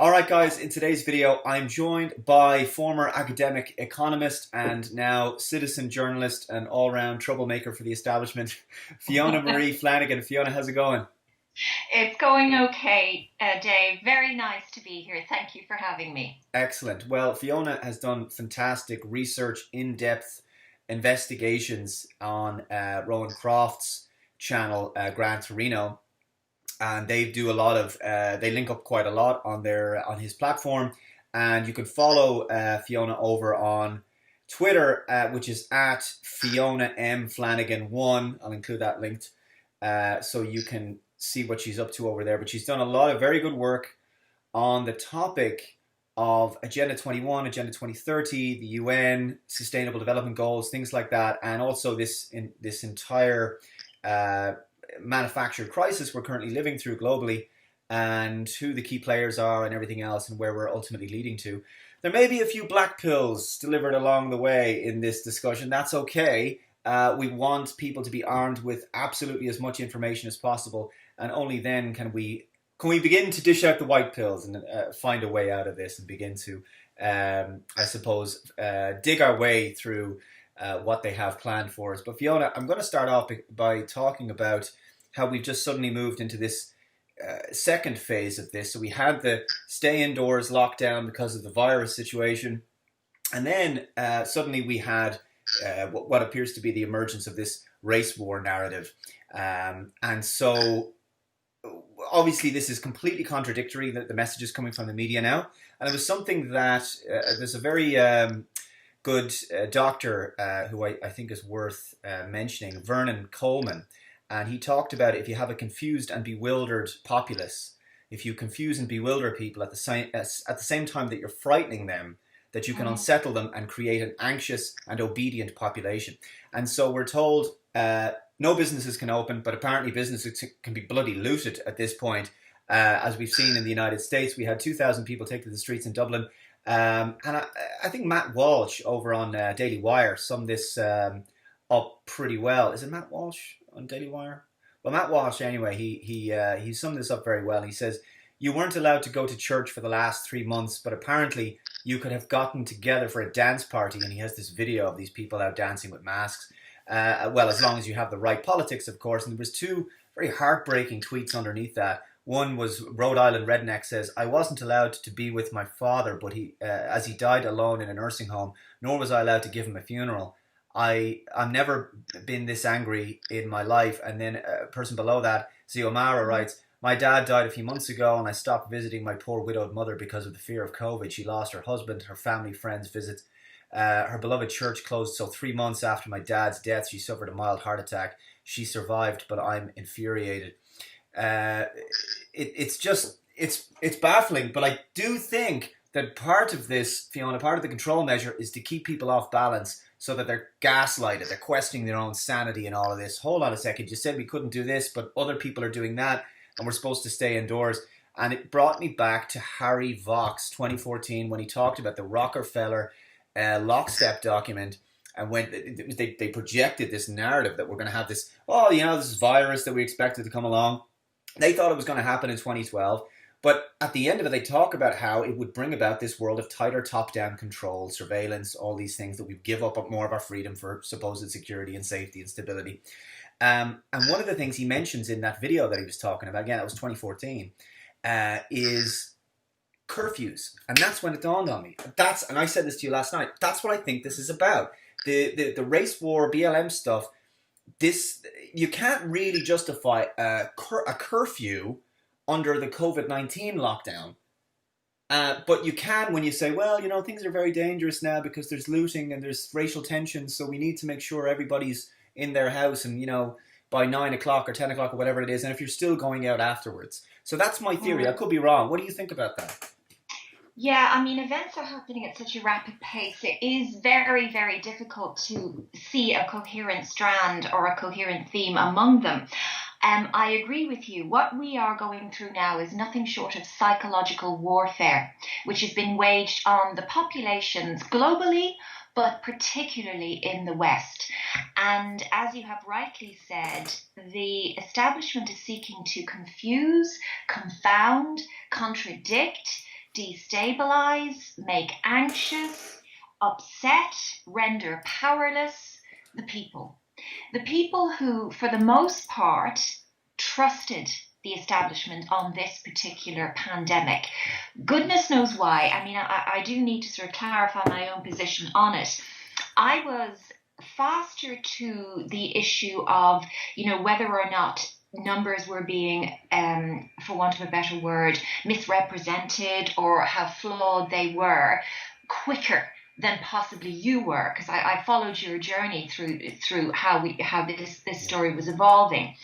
Alright guys, in today's video I'm joined by former academic economist and now citizen journalist and all-round troublemaker for the establishment, Fiona-Marie Flanagan. Fiona, how's it going? It's going okay, Dave. Very nice to be here. Thank you for having me. Excellent. Well, Fiona has done fantastic research, in-depth investigations on Rowan Croft's channel, Gran Torino, and they do a lot of they link up quite a lot on his platform, and you can follow Fiona over on Twitter, which is at Fiona M Flanagan 1. I'll include that linked so you can see what she's up to over there. But she's done a lot of very good work on the topic of Agenda 21, Agenda 2030, the UN, Sustainable Development Goals, things like that, and also this entire manufactured crisis we're currently living through globally, and who the key players are and everything else, and where we're ultimately leading to. There may be a few black pills delivered along the way in this discussion. That's okay. We want people to be armed with absolutely as much information as possible, and only then can we begin to dish out the white pills and find a way out of this and begin to, I suppose, dig our way through what they have planned for us. But Fiona, I'm going to start off by talking about how we've just suddenly moved into this second phase of this. So we had the stay indoors lockdown because of the virus situation, and then suddenly we had what appears to be the emergence of this race war narrative. And so obviously this is completely contradictory, the messages coming from the media now. And it was something that there's a very good doctor who I think is worth mentioning, Vernon Coleman. And he talked about if you have a confused and bewildered populace, if you confuse and bewilder people at the same time that you're frightening them, that you can unsettle them and create an anxious and obedient population. And so we're told no businesses can open, but apparently businesses can be bloody looted at this point. As we've seen in the United States, we had 2,000 people take to the streets in Dublin. And I think Matt Walsh over on Daily Wire summed this up pretty well. Is it Matt Walsh on Daily Wire? Well, Matt Walsh, anyway, he summed this up very well. He says, "You weren't allowed to go to church for the last 3 months, but apparently you could have gotten together for a dance party." And he has this video of these people out dancing with masks. Well, as long as you have the right politics, of course. And there was two very heartbreaking tweets underneath that. One was Rhode Island Redneck says, "I wasn't allowed to be with my father, but as he died alone in a nursing home, nor was I allowed to give him a funeral. I've never been this angry in my life." And then a person below that, Ziomara, writes, "My dad died a few months ago and I stopped visiting my poor widowed mother because of the fear of COVID. She lost her husband, her family, friends, visits. Her beloved church closed, so 3 months after my dad's death, she suffered a mild heart attack. She survived, but I'm infuriated." It's baffling, but I do think that part of this, Fiona, part of the control measure is to keep people off balance so that they're gaslighted, they're questioning their own sanity and all of this. Hold on a second, you said we couldn't do this, but other people are doing that, and we're supposed to stay indoors. And it brought me back to Harry Vox 2014 when he talked about the Rockefeller lockstep document, and when they projected this narrative that we're going to have this, this virus that we expected to come along. They thought it was going to happen in 2012, but at the end of it, they talk about how it would bring about this world of tighter top-down control, surveillance, all these things that we give up more of our freedom for supposed security and safety and stability. And one of the things he mentions in that video that he was talking about, again, that was 2014, is curfews. And that's when it dawned on me. And I said this to you last night, that's what I think this is about. The race war, BLM stuff, you can't really justify a curfew under the COVID-19 lockdown. But you can when you say, well, things are very dangerous now because there's looting and there's racial tension, so we need to make sure everybody's in their house and, by 9 o'clock or 10 o'clock or whatever it is, and if you're still going out afterwards. So that's my theory. I could be wrong. What do you think about that? Yeah, I mean, events are happening at such a rapid pace. It is very, very difficult to see a coherent strand or a coherent theme among them. I agree with you. What we are going through now is nothing short of psychological warfare, which has been waged on the populations globally, but particularly in the West. And as you have rightly said, the establishment is seeking to confuse, confound, contradict, destabilize, make anxious, upset, render powerless the people. The people who, for the most part, trusted the establishment on this particular pandemic. Goodness knows why. I mean, I do need to sort of clarify my own position on it. I was faster to the issue of, whether or not numbers were being, for want of a better word, misrepresented or how flawed they were, quicker than possibly you were, because I followed your journey through how this story was evolving.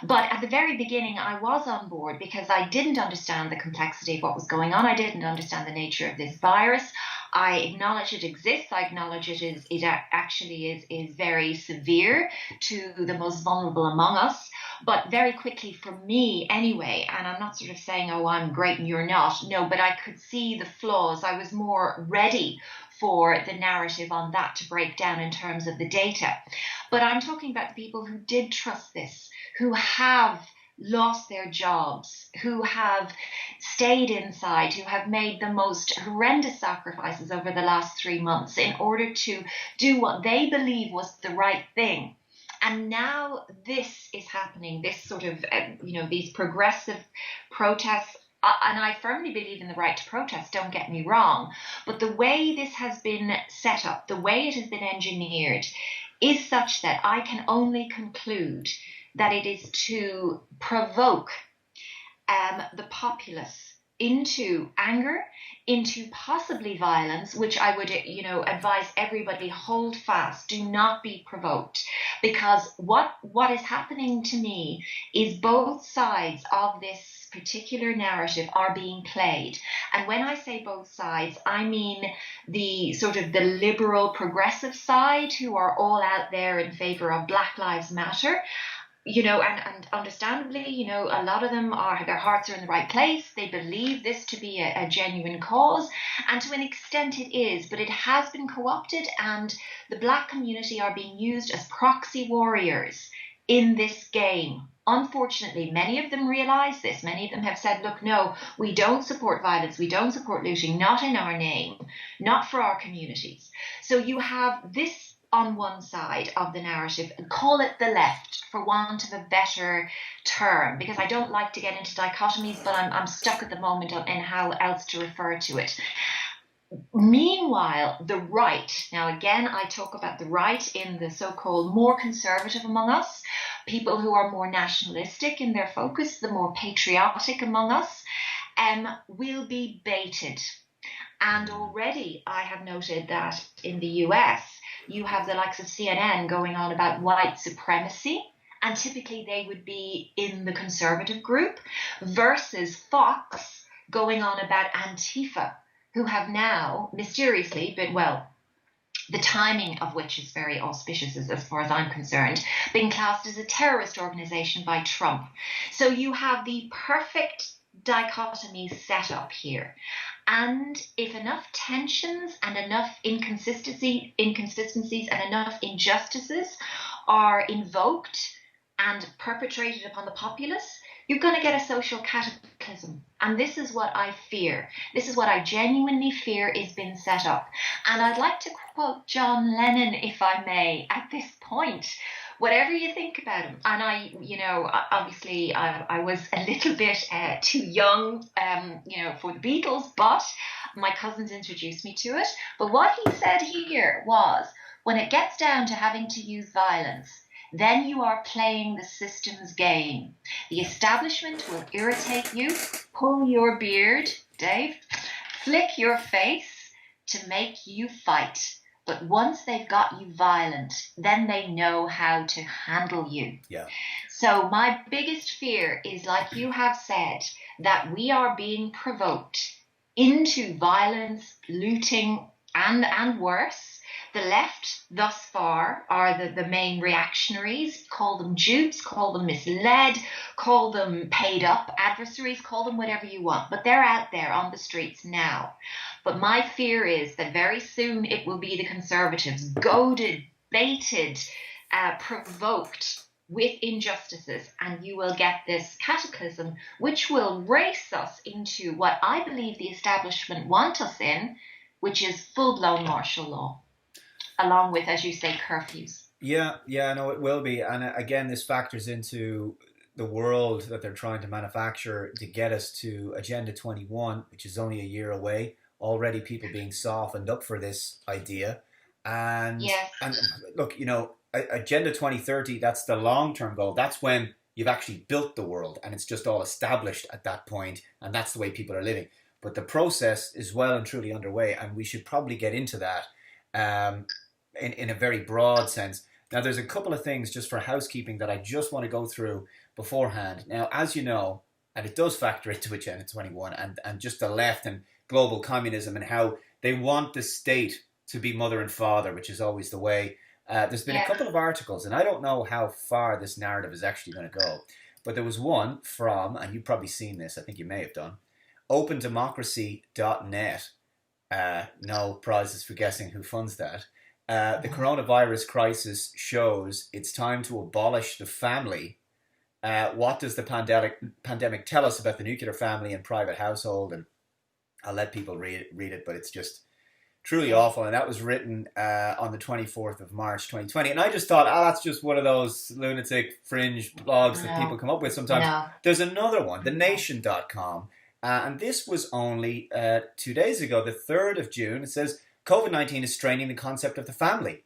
But at the very beginning, I was on board because I didn't understand the complexity of what was going on. I didn't understand the nature of this virus. I acknowledge it exists. I acknowledge it actually is very severe to the most vulnerable among us. But very quickly, for me anyway, and I'm not sort of saying, oh, I'm great and you're not. No, but I could see the flaws. I was more ready for the narrative on that to break down in terms of the data. But I'm talking about the people who did trust this, who have lost their jobs, who have stayed inside, who have made the most horrendous sacrifices over the last 3 months in order to do what they believe was the right thing. And now this is happening, this sort of, these progressive protests. And I firmly believe in the right to protest, don't get me wrong. But the way this has been set up, the way it has been engineered, is such that I can only conclude that it is to provoke the populace into anger, into possibly violence, which I would, advise everybody hold fast, do not be provoked. Because what is happening to me is both sides of this particular narrative are being played. And when I say both sides, I mean the sort of the liberal progressive side, who are all out there in favor of Black Lives Matter. And understandably, a lot of them their hearts are in the right place. They believe this to be a genuine cause, and to an extent it is, but it has been co-opted, and the Black community are being used as proxy warriors in this game. Unfortunately, many of them realize this. Many of them have said, look, no, we don't support violence. We don't support looting, not in our name, not for our communities. So you have this on one side of the narrative, and call it the left for want of a better term, because I don't like to get into dichotomies, but I'm stuck at the moment in how else to refer to it. Meanwhile, the right, now again, I talk about the right in the so-called more conservative among us, people who are more nationalistic in their focus, the more patriotic among us, will be baited. And already I have noted that in the US, you have the likes of CNN going on about white supremacy, and typically they would be in the conservative group, versus Fox going on about Antifa, who have now mysteriously been, the timing of which is very auspicious as far as I'm concerned, being classed as a terrorist organization by Trump. So you have the perfect dichotomy set up here. And if enough tensions and enough inconsistencies and enough injustices are invoked and perpetrated upon the populace, you're going to get a social cataclysm. And this is what I fear. This is what I genuinely fear is being set up. And I'd like to quote John Lennon, if I may, at this point. Whatever you think about him, and obviously I was a little bit too young, for the Beatles, but my cousins introduced me to it. But what he said here was, when it gets down to having to use violence, then you are playing the system's game. The establishment will irritate you, pull your beard, Dave, flick your face to make you fight. But once they've got you violent, then they know how to handle you. Yeah. So my biggest fear is, like you have said, that we are being provoked into violence, looting, and worse. The left thus far are the main reactionaries. Call them dupes, call them misled, call them paid up adversaries, call them whatever you want. But they're out there on the streets now. But my fear is that very soon it will be the conservatives, goaded, baited, provoked with injustices, and you will get this cataclysm, which will race us into what I believe the establishment want us in, which is full-blown martial law, along with, as you say, curfews. Yeah, no, it will be. And again, this factors into the world that they're trying to manufacture to get us to Agenda 21, which is only a year away. Already people being softened up for this idea. And Yes. and look, Agenda 2030, that's the long-term goal. That's when you've actually built the world and it's just all established at that point, and that's the way people are living. But the process is well and truly underway, and we should probably get into that um, in a very broad sense. Now, there's a couple of things just for housekeeping that I just want to go through beforehand. Now, as you know, and it does factor into Agenda 21 and just the left and global communism and how they want the state to be mother and father, which is always the way. There's been a couple of articles, and I don't know how far this narrative is actually going to go, but there was one from, and you've probably seen this, I think you may have done, opendemocracy.net. No prizes for guessing who funds that. The coronavirus crisis shows it's time to abolish the family. What does the pandemic tell us about the nuclear family and private household? And I'll let people read it, but it's just truly awful. And that was written on the 24th of March 2020. And I just thought, that's just one of those lunatic fringe blogs that people come up with sometimes. No. There's another one, thenation.com. And this was only 2 days ago, the 3rd of June. It says, COVID-19 is straining the concept of the family.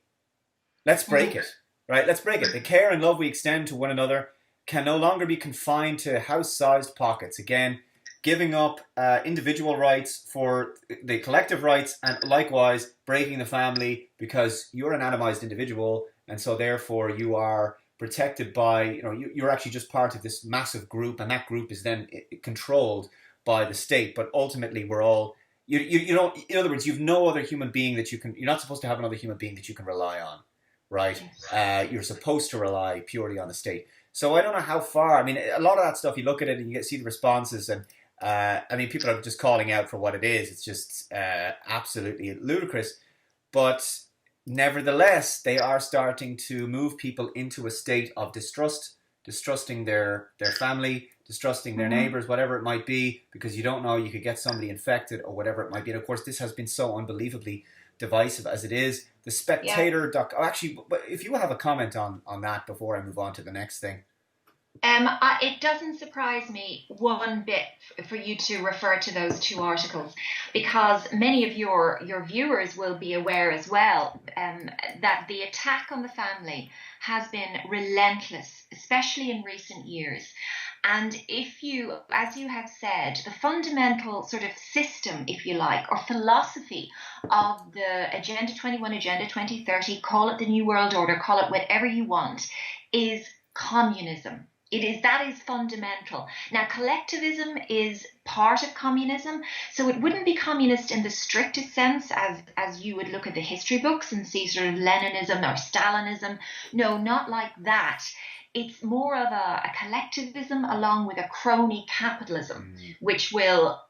Let's break it, right? Let's break it. The care and love we extend to one another can no longer be confined to house-sized pockets. Again, giving up individual rights for the collective rights, and likewise breaking the family because you're an atomized individual, and so therefore you are protected by, you're actually just part of this massive group, and that group is then controlled by the state. But ultimately, we're all, you know, in other words, you've no other human being that you're not supposed to have another human being that you can rely on, right? You're supposed to rely purely on the state. So I don't know how far. I mean, a lot of that stuff, you look at it and you see the responses, and I mean, people are just calling out for what it is. It's just absolutely ludicrous. But nevertheless, they are starting to move people into a state of distrusting their family, distrusting their neighbors, whatever it might be, because you don't know, you could get somebody infected or whatever it might be. And of course, this has been so unbelievably divisive as it is. The Spectator actually, if you have a comment on that before I move on to the next thing. It doesn't surprise me one bit for you to refer to those two articles, because many of your viewers will be aware as well that the attack on the family has been relentless, especially in recent years. And if you, as you have said, the fundamental sort of system, if you like, or philosophy of the Agenda 21, Agenda 2030, call it the New World Order, call it whatever you want, is communism. That is fundamental. Now, collectivism is part of communism, so it wouldn't be communist in the strictest sense as you would look at the history books and see sort of Leninism or Stalinism. No, not like that. It's more of a collectivism along with a crony capitalism, which will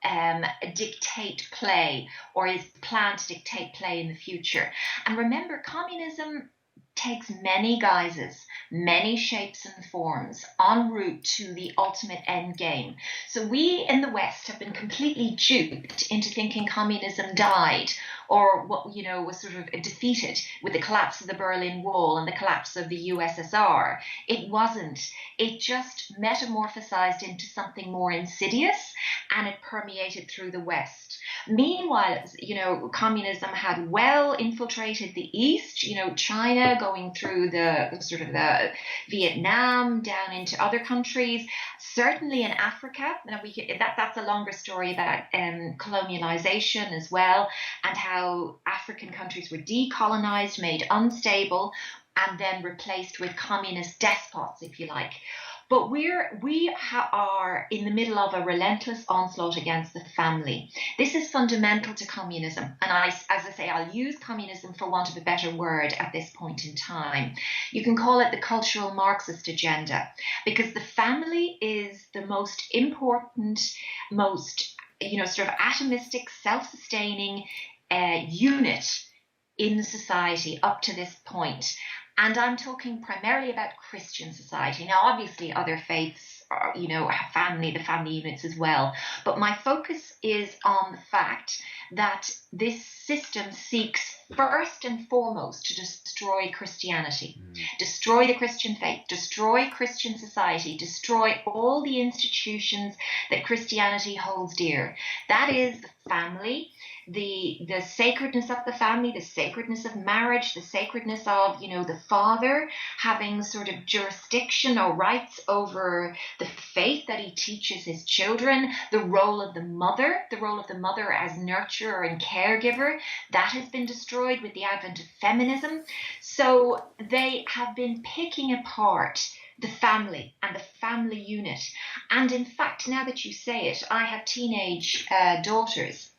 dictate play, or is planned to dictate play in the future. And remember, communism takes many guises, many shapes and forms en route to the ultimate end game. So we in the West have been completely duped into thinking communism died, or was sort of defeated with the collapse of the Berlin Wall and the collapse of the USSR. It wasn't. It just metamorphosized into something more insidious, and it permeated through the West. Meanwhile, communism had well infiltrated the East, China going through the sort of the Vietnam down into other countries, certainly in Africa. Now that's a longer story about colonialization as well, and how African countries were decolonized, made unstable, and then replaced with communist despots, if you like. But we are in the middle of a relentless onslaught against the family. This is fundamental to communism. And as I say, I'll use communism for want of a better word at this point in time. You can call it the cultural Marxist agenda, because the family is the most important, most, sort of atomistic, self-sustaining unit in society up to this point. And I'm talking primarily about Christian society. Now, obviously, other faiths are, have the family units as well. But my focus is on the fact that this system seeks first and foremost to destroy Christianity, destroy the Christian faith, destroy Christian society, destroy all the institutions that Christianity holds dear. That is the family, the sacredness of the family, the sacredness of marriage, the sacredness of, the father having sort of jurisdiction or rights over the faith that he teaches his children, the role of the mother as nurturer and caregiver, that has been destroyed with the advent of feminism. So they have been picking apart the family and the family unit. And in fact, now that you say it, I have teenage daughters.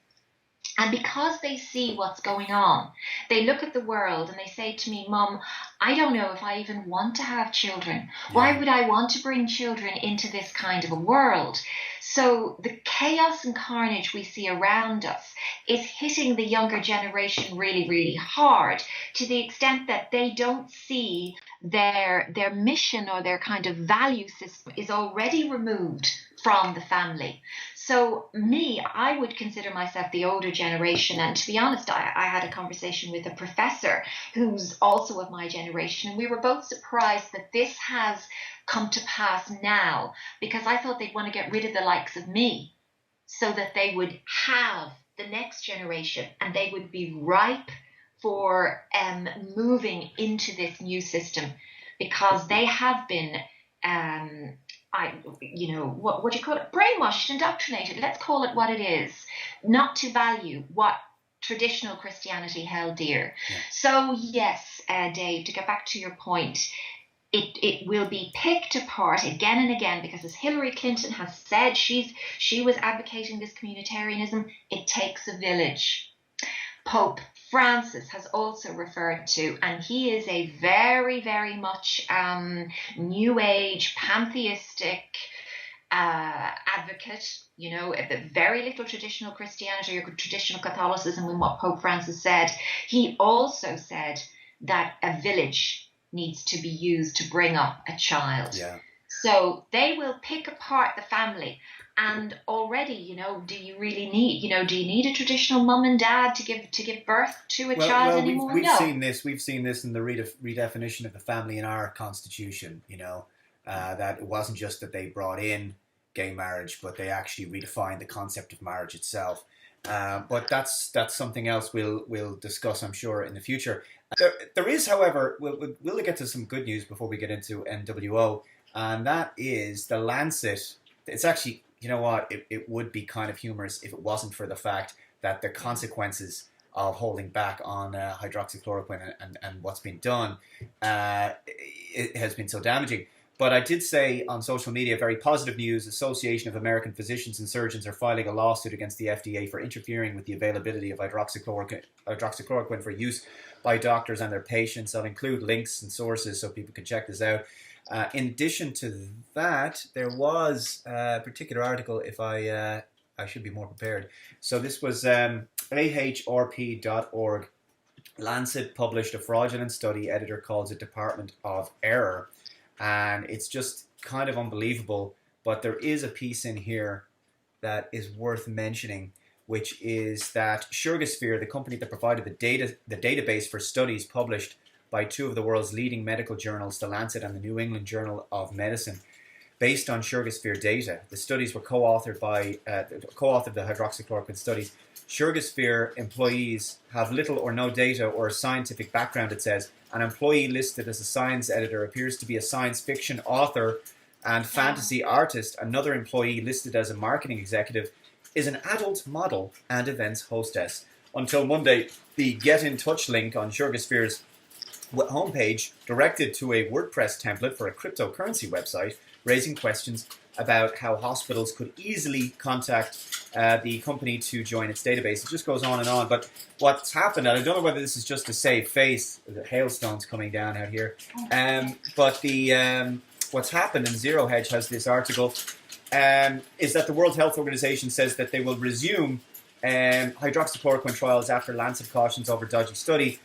And because they see what's going on, they look at the world and they say to me, Mum, I don't know if I even want to have children. Why would I want to bring children into this kind of a world? So the chaos and carnage we see around us is hitting the younger generation really, really hard, to the extent that they don't see their mission or their kind of value system is already removed from the family. So I would consider myself the older generation. And to be honest, I had a conversation with a professor who's also of my generation. And we were both surprised that this has come to pass now, because I thought they'd want to get rid of the likes of me so that they would have the next generation and they would be ripe for moving into this new system, because they have been what do you call it? Brainwashed, indoctrinated. Let's call it what it is. Not to value what traditional Christianity held dear. Yeah. So yes, Dave, to get back to your point, it will be picked apart again and again, because as Hillary Clinton has said, she was advocating this communitarianism. It takes a village. Pope Francis has also referred to, and he is a very, very much New Age, pantheistic advocate, very little traditional Christianity or traditional Catholicism in what Pope Francis said. He also said that a village needs to be used to bring up a child. Yeah. So they will pick apart the family. And already, do you really need, do you need a traditional mum and dad to give birth to a child anymore? We've seen this in the redefinition of the family in our constitution, that it wasn't just that they brought in gay marriage, but they actually redefined the concept of marriage itself. But that's something else we'll discuss, I'm sure, in the future. There is, however, we'll get to some good news before we get into NWO, and that is the Lancet. It's actually, you know what, it would be kind of humorous if it wasn't for the fact that the consequences of holding back on hydroxychloroquine and what's been done, it has been so damaging. But I did say on social media, very positive news, Association of American Physicians and Surgeons are filing a lawsuit against the FDA for interfering with the availability of hydroxychloroquine for use by doctors and their patients. I'll include links and sources so people can check this out. In addition to that, there was a particular article, if I should be more prepared. So this was ahrp.org. Lancet published a fraudulent study. Editor calls it Department of Error. And it's just kind of unbelievable. But there is a piece in here that is worth mentioning, which is that Sugarsphere, the company that provided the database for studies published by two of the world's leading medical journals, The Lancet and the New England Journal of Medicine, based on Sugarsphere data. The studies were co-authored the hydroxychloroquine studies. Sugarsphere employees have little or no data or scientific background, it says. An employee listed as a science editor appears to be a science fiction author and fantasy artist. Another employee listed as a marketing executive is an adult model and events hostess. Until Monday, the Get in Touch link on Sugarsphere's homepage directed to a WordPress template for a cryptocurrency website, raising questions about how hospitals could easily contact the company to join its database. It just goes on, but what's happened, and I don't know whether this is just to save face, the hailstones coming down out here, but what's happened, and Zero Hedge has this article, is that the World Health Organization says that they will resume hydroxychloroquine trials after Lancet cautions over dodgy study.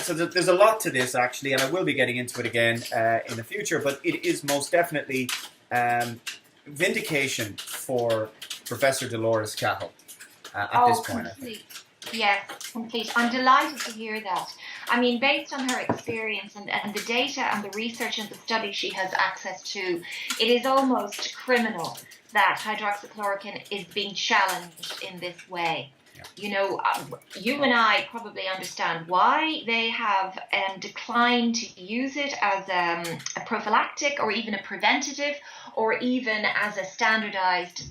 So there's a lot to this, actually, and I will be getting into it again in the future, but it is most definitely vindication for Professor Dolores Cahill at this point, I think. Yes, complete. I'm delighted to hear that. I mean, based on her experience and the data and the research and the studies she has access to, it is almost criminal that hydroxychloroquine is being challenged in this way. Yeah. You know, you and I probably understand why they have declined to use it as a prophylactic or even a preventative or even as a standardized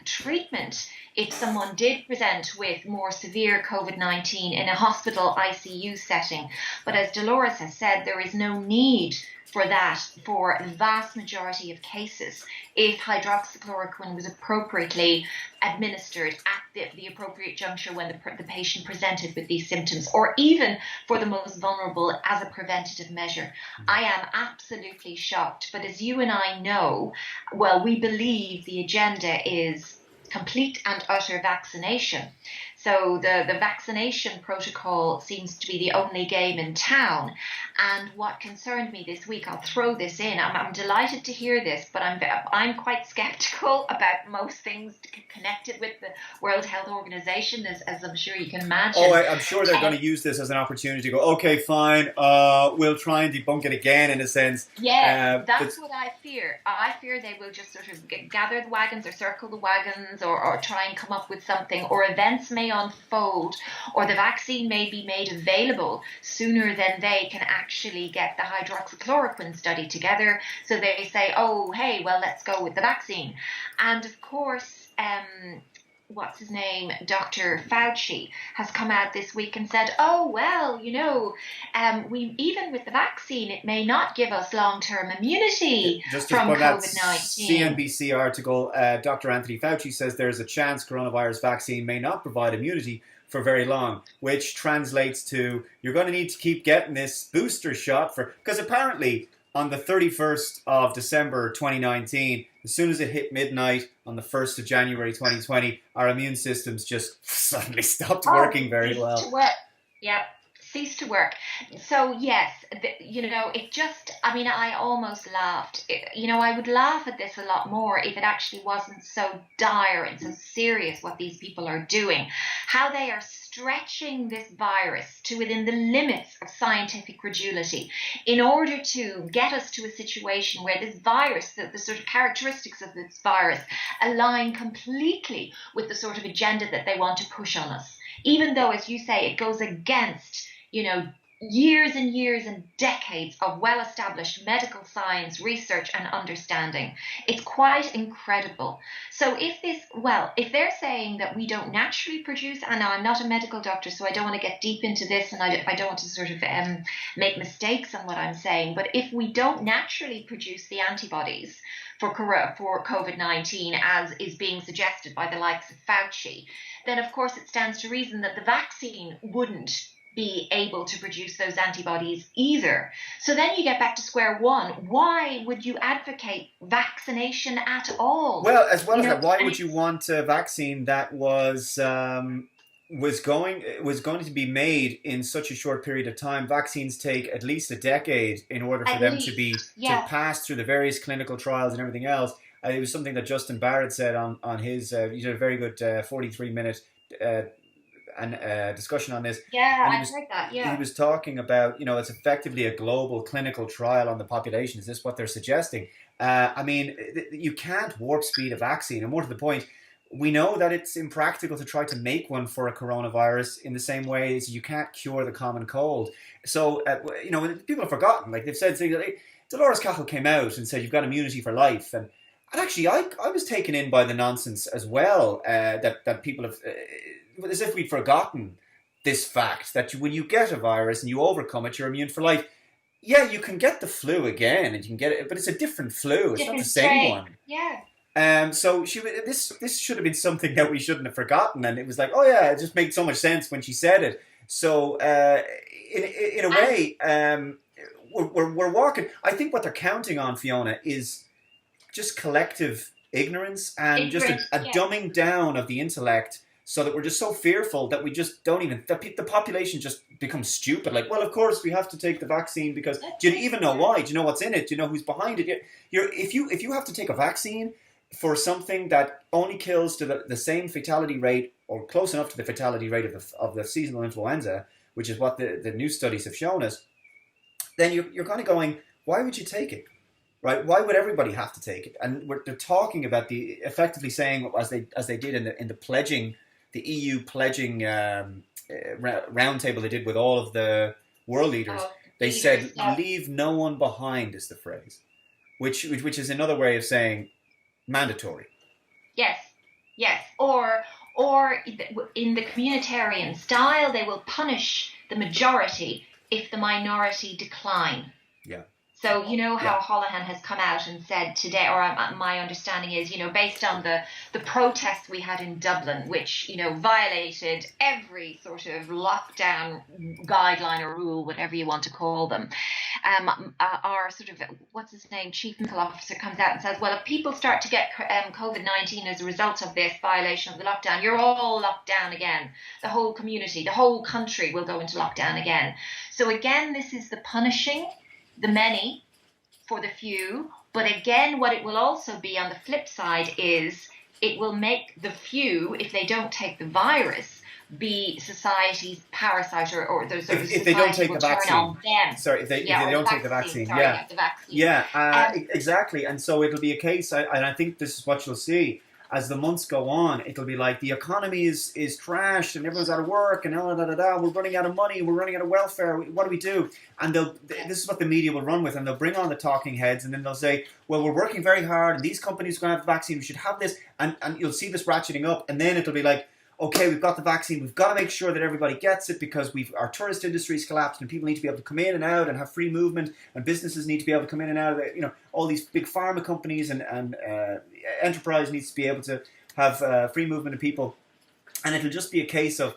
treatment if someone did present with more severe COVID-19 in a hospital ICU setting. But as Dolores has said, there is no need for that for the vast majority of cases if hydroxychloroquine was appropriately administered at the appropriate juncture when the patient presented with these symptoms, or even for the most vulnerable as a preventative measure. I am absolutely shocked. But as you and I know, well, we believe the agenda is complete and utter vaccination. So the vaccination protocol seems to be the only game in town. And what concerned me this week, I'll throw this in. I'm delighted to hear this, but I'm quite skeptical about most things connected with the World Health Organization, as I'm sure you can imagine. Oh, I'm sure they're going to use this as an opportunity to go, okay, fine, we'll try and debunk it again in a sense. Yeah, that's what I fear. I fear they will just sort of gather the wagons or circle the wagons or try and come up with something, or events may unfold, or the vaccine may be made available sooner than they can actually get the hydroxychloroquine study together. So they say, oh, hey, well, let's go with the vaccine. And of course, what's his name, Dr. Fauci has come out this week and said, oh, well, you know, we even with the vaccine, it may not give us long-term immunity from COVID-19. CNBC article, Dr. Anthony Fauci says there's a chance coronavirus vaccine may not provide immunity for very long, which translates to you're going to need to keep getting this booster shot because apparently on the 31st of December 2019, as soon as it hit midnight on the 1st of January 2020, our immune systems just suddenly stopped working very well. To work. Yep, ceased to work. So yes, it just, I almost laughed. I would laugh at this a lot more if it actually wasn't so dire and so serious what these people are doing. How they are stretching this virus to within the limits of scientific credulity in order to get us to a situation where this virus, the sort of characteristics of this virus, align completely with the sort of agenda that they want to push on us. Even though, as you say, it goes against, years and years and decades of well-established medical science, research and understanding. It's quite incredible. So if they're saying that we don't naturally produce, and I'm not a medical doctor, so I don't want to get deep into this, and I don't want to sort of make mistakes on what I'm saying, but if we don't naturally produce the antibodies for COVID-19, as is being suggested by the likes of Fauci, then of course it stands to reason that the vaccine wouldn't be able to produce those antibodies either. So then you get back to square one. Why would you advocate vaccination at all? Well, as well as that, why would you want a vaccine that was going to be made in such a short period of time? Vaccines take at least a decade in order for them to pass through the various clinical trials and everything else. It was something that Justin Barrett said on his. He did a very good 43-minute. Discussion on this. Yeah, I heard that. Yeah, he was talking about it's effectively a global clinical trial on the population. Is this what they're suggesting? You can't warp speed a vaccine, and more to the point, we know that it's impractical to try to make one for a coronavirus in the same way as you can't cure the common cold. So people have forgotten. Like they've said, Dolores Cahill came out and said you've got immunity for life, and actually I was taken in by the nonsense as well that people have. As if we'd forgotten this fact that when you get a virus and you overcome it, you're immune for life. Yeah, you can get the flu again, and you can get it, but it's a different flu. It's not the same one. Yeah. So this should have been something that we shouldn't have forgotten, and it was like, oh yeah, it just made so much sense when she said it. So in a way, we're walking. I think what they're counting on, Fiona, is just collective ignorance and just a dumbing down of the intellect so that we're just so fearful that we just don't even, the population just becomes stupid. Like, well, of course we have to take the vaccine because, do you even know why? Do you know what's in it? Do you know who's behind it? If you have to take a vaccine for something that only kills to the same fatality rate or close enough to the fatality rate of the seasonal influenza, which is what the new studies have shown us, then you're kind of going, why would you take it? Right? Why would everybody have to take it? And they're talking about effectively saying, as they did in the pledging, the EU pledging roundtable they did with all of the world leaders. They said, "Leave no one behind" is the phrase, which is another way of saying mandatory. Yes, yes. Or in the communitarian style, they will punish the majority if the minority decline. Yeah. So you know how Holohan has come out and said today, or my understanding is, based on the protests we had in Dublin, which, violated every sort of lockdown guideline or rule, whatever you want to call them. Our sort of, what's his name, chief medical officer comes out and says, well, if people start to get COVID-19 as a result of this violation of the lockdown, you're all locked down again. The whole community, the whole country will go into lockdown again. So again, this is the punishing the many for the few, but again, what it will also be on the flip side is it will make the few, if they don't take the virus, be society's parasite, or the sort of if they don't take the vaccine. On them. Sorry, if they don't take the vaccine. The vaccine. Exactly. And so it'll be a case, and I think this is what you'll see as the months go on. It'll be like the economy is crashed and everyone's out of work and we're running out of money, we're running out of welfare. What do we do? And this is what the media will run with, and they'll bring on the talking heads, and then they'll say, well, we're working very hard and these companies are going to have the vaccine, we should have this, and you'll see this ratcheting up, and then it'll be like, okay, we've got the vaccine, we've got to make sure that everybody gets it because our tourist industry's collapsed and people need to be able to come in and out and have free movement, and businesses need to be able to come in and out of it. All these big pharma companies and enterprise needs to be able to have free movement of people. And it'll just be a case of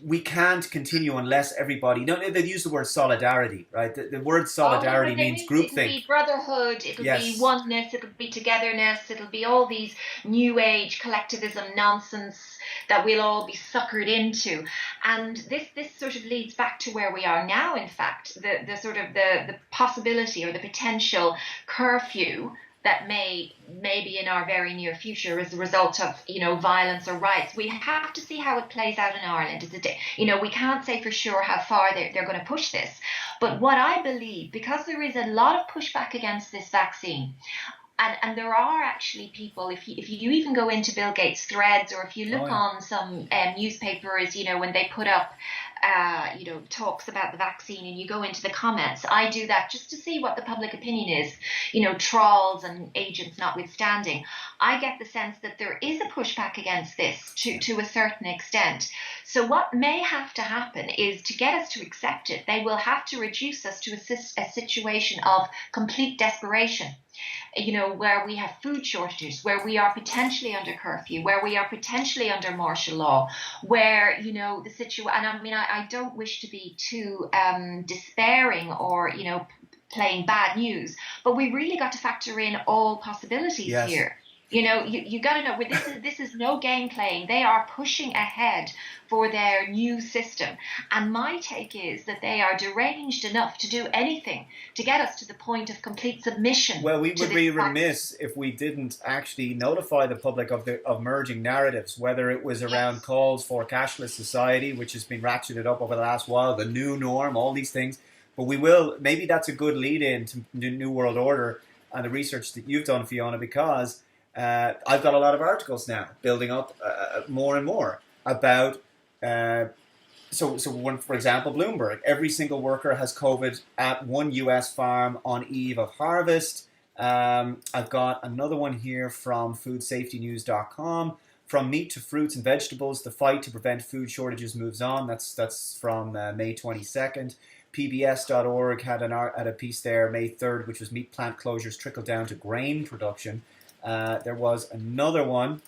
we can't continue unless everybody. They use the word solidarity, right? The word solidarity means groupthink. It'll be brotherhood. It'll be oneness. It'll be togetherness. It'll be all these new age collectivism nonsense that we'll all be suckered into. And this sort of leads back to where we are now. In fact, the sort of the possibility or the potential curfew that may be in our very near future as a result of, violence or riots. We have to see how it plays out in Ireland. We can't say for sure how far they're going to push this. But what I believe, because there is a lot of pushback against this vaccine, and there are actually people, if you even go into Bill Gates' threads, or if you look on some newspapers, when they put up talks about the vaccine, and you go into the comments. I do that just to see what the public opinion is, trolls and agents notwithstanding. I get the sense that there is a pushback against this to a certain extent. So what may have to happen is, to get us to accept it, they will have to reduce us to a situation of complete desperation. Where we have food shortages, where we are potentially under curfew, where we are potentially under martial law, where, the situation, and I don't wish to be too despairing or, playing bad news, but we really got to factor in all possibilities here. You got to know, this is no game playing. They are pushing ahead for their new system. And my take is that they are deranged enough to do anything to get us to the point of complete submission. Well, we would be remiss if we didn't actually notify the public of emerging narratives, whether it was around calls for cashless society, which has been ratcheted up over the last while, the new norm, all these things. But we will, maybe that's a good lead in to the New World Order and the research that you've done, Fiona, because I've got a lot of articles now building up more and more about, so one, for example, Bloomberg, every single worker has COVID at one US farm on eve of harvest. I've got another one here from foodsafetynews.com. From meat to fruits and vegetables, the fight to prevent food shortages moves on. That's from May 22nd. PBS.org had a piece there, May 3rd, which was meat plant closures trickle down to grain production. There was another one,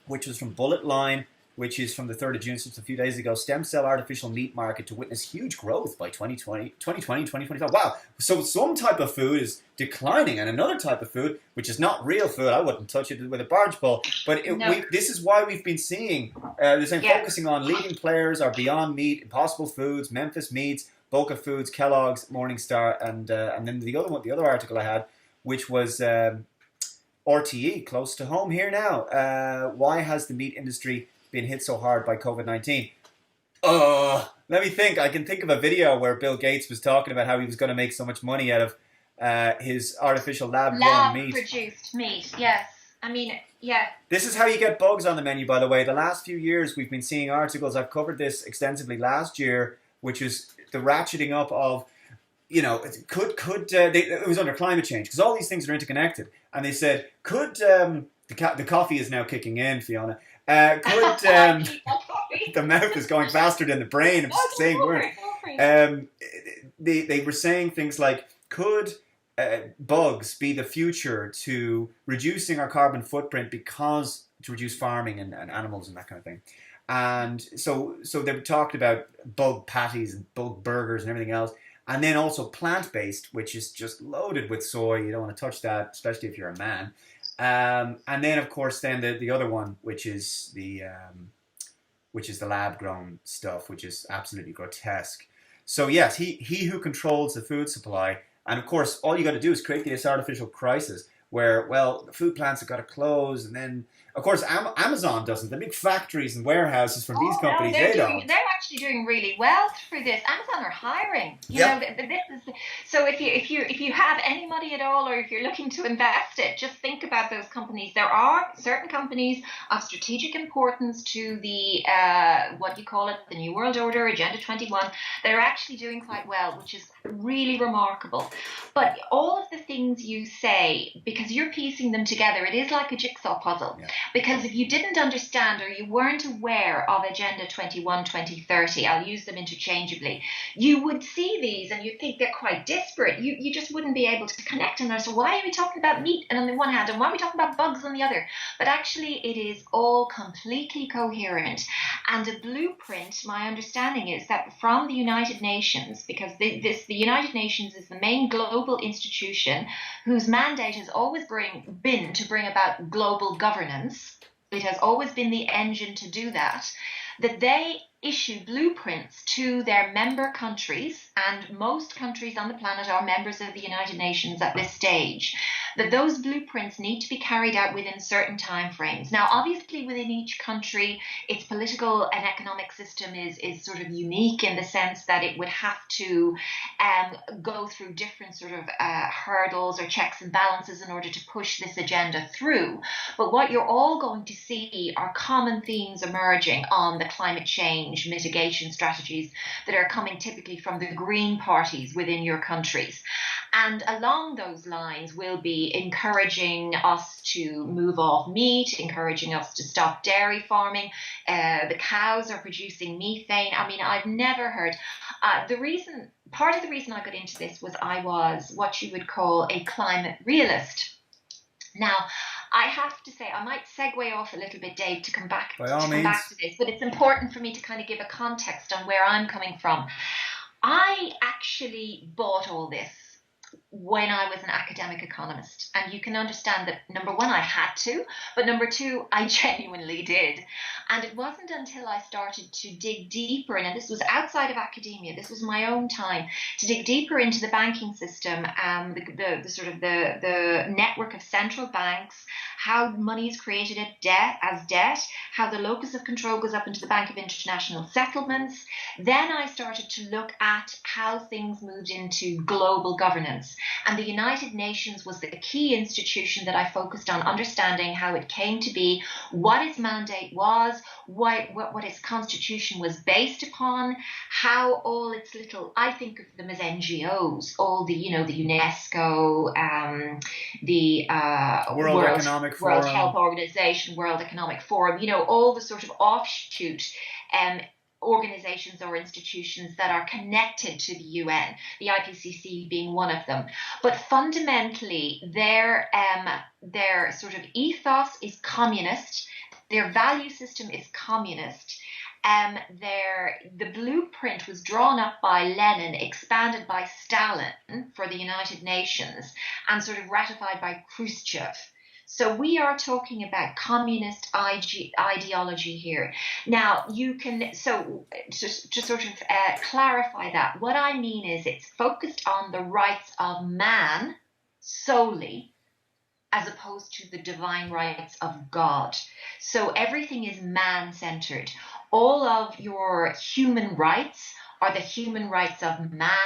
which was from Bullet Line, which is from the 3rd of June, since a few days ago, stem cell artificial meat market to witness huge growth by 2025. Wow. So some type of food is declining, and another type of food, which is not real food, I wouldn't touch it with a barge pole. But this is why we've been seeing the same focusing on leading players are Beyond Meat, Impossible Foods, Memphis Meats, Boca Foods, Kellogg's, Morningstar, and then the other article I had, which was RTE, close to home here now. Why has the meat industry been hit so hard by COVID-19? Let me think. I can think of a video where Bill Gates was talking about how he was going to make so much money out of his artificial lab-grown meat. Lab-produced meat, yes. I mean, yeah. This is how you get bugs on the menu, by the way. The last few years, we've been seeing articles. I've covered this extensively last year, which is the ratcheting up of, you know, it was under climate change, because all these things are interconnected. And they said, could the coffee is now kicking in, Fiona. The mouth is going faster than the brain. I'm just saying words. They were saying things like, could bugs be the future to reducing our carbon footprint because to reduce farming and animals and that kind of thing. And so they talked about bug patties and bug burgers and everything else. And then also plant-based, which is just loaded with soy. You don't want to touch that, especially if you're a man. And then, of course, then the other one, which is the lab-grown stuff, which is absolutely grotesque. So yes, he who controls the food supply, and of course, all you got to do is create this artificial crisis where, well, the food plants have got to close, and then, of course, Amazon doesn't. The big factories and warehouses from these companies, no, they're actually doing really well through this. Amazon are hiring. You know, this is, so if you have any money at all, or if you're looking to invest it, just think about those companies. There are certain companies of strategic importance to the what you call it, the New World Order, Agenda 21. They're actually doing quite well, which is really remarkable. But all of the things you say, because you're piecing them together, it is like a jigsaw puzzle. Yeah. Because if you didn't understand or you weren't aware of Agenda 21, 2030, I'll use them interchangeably, you would see these and you'd think they're quite disparate. You just wouldn't be able to connect and so why are we talking about meat on the one hand and why are we talking about bugs on the other? But actually it is all completely coherent. And a blueprint, my understanding is that from the United Nations, because the United Nations is the main global institution whose mandate has always been to bring about global governance. It has always been the engine to do that they issue blueprints to their member countries, and most countries on the planet are members of the United Nations at this stage, that those blueprints need to be carried out within certain timeframes. Now, obviously, within each country, its political and economic system is sort of unique in the sense that it would have to go through different sort of hurdles or checks and balances in order to push this agenda through. But what you're all going to see are common themes emerging on the climate change mitigation strategies that are coming typically from the green parties within your countries. And along those lines, we'll be encouraging us to move off meat, encouraging us to stop dairy farming. The cows are producing methane. I mean, I've never heard. Part of the reason I got into this was I was what you would call a climate realist. Now, I have to say, I might segue off a little bit, Dave, to come back to this, but it's important for me to kind of give a context on where I'm coming from. I actually bought all this when I was an academic economist. And you can understand that, number one, I had to, but number two, I genuinely did. And it wasn't until I started to dig deeper, and this was outside of academia, this was my own time, to dig deeper into the banking system, the network of central banks, how money is created as debt, how the locus of control goes up into the Bank of International Settlements. Then I started to look at how things moved into global governance. And the United Nations was the key institution that I focused on understanding how it came to be, what its mandate was, what its constitution was based upon, how all its little, I think of them as NGOs, all the, the UNESCO, the World Health Organization, World Economic Forum, all the sort of offshoot organizations or institutions that are connected to the UN, the IPCC being one of them. But fundamentally, their sort of ethos is communist. Their value system is communist. The blueprint was drawn up by Lenin, expanded by Stalin for the United Nations, and sort of ratified by Khrushchev. So we are talking about communist ideology here. Now, you can, so to sort of clarify that, what I mean is it's focused on the rights of man solely, as opposed to the divine rights of God. So everything is man-centered. All of your human rights are the human rights of man,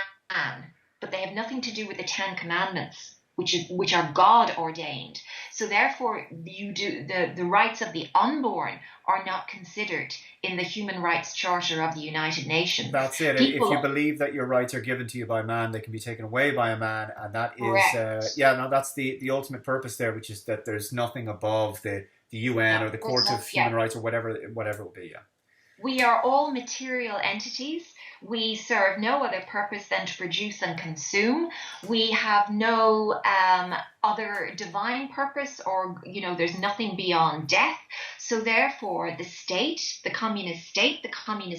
but they have nothing to do with the Ten Commandments, which are God ordained. So therefore, the rights of the unborn are not considered in the Human Rights Charter of the United Nations. That's it. If you believe that your rights are given to you by man, they can be taken away by a man, and that is that's the ultimate purpose there, which is that there's nothing above the UN or the Court of Human Rights or whatever it will be. Yeah. We are all material entities. We serve no other purpose than to produce and consume. We have no other divine purpose, or, there's nothing beyond death. So therefore, the state, the communist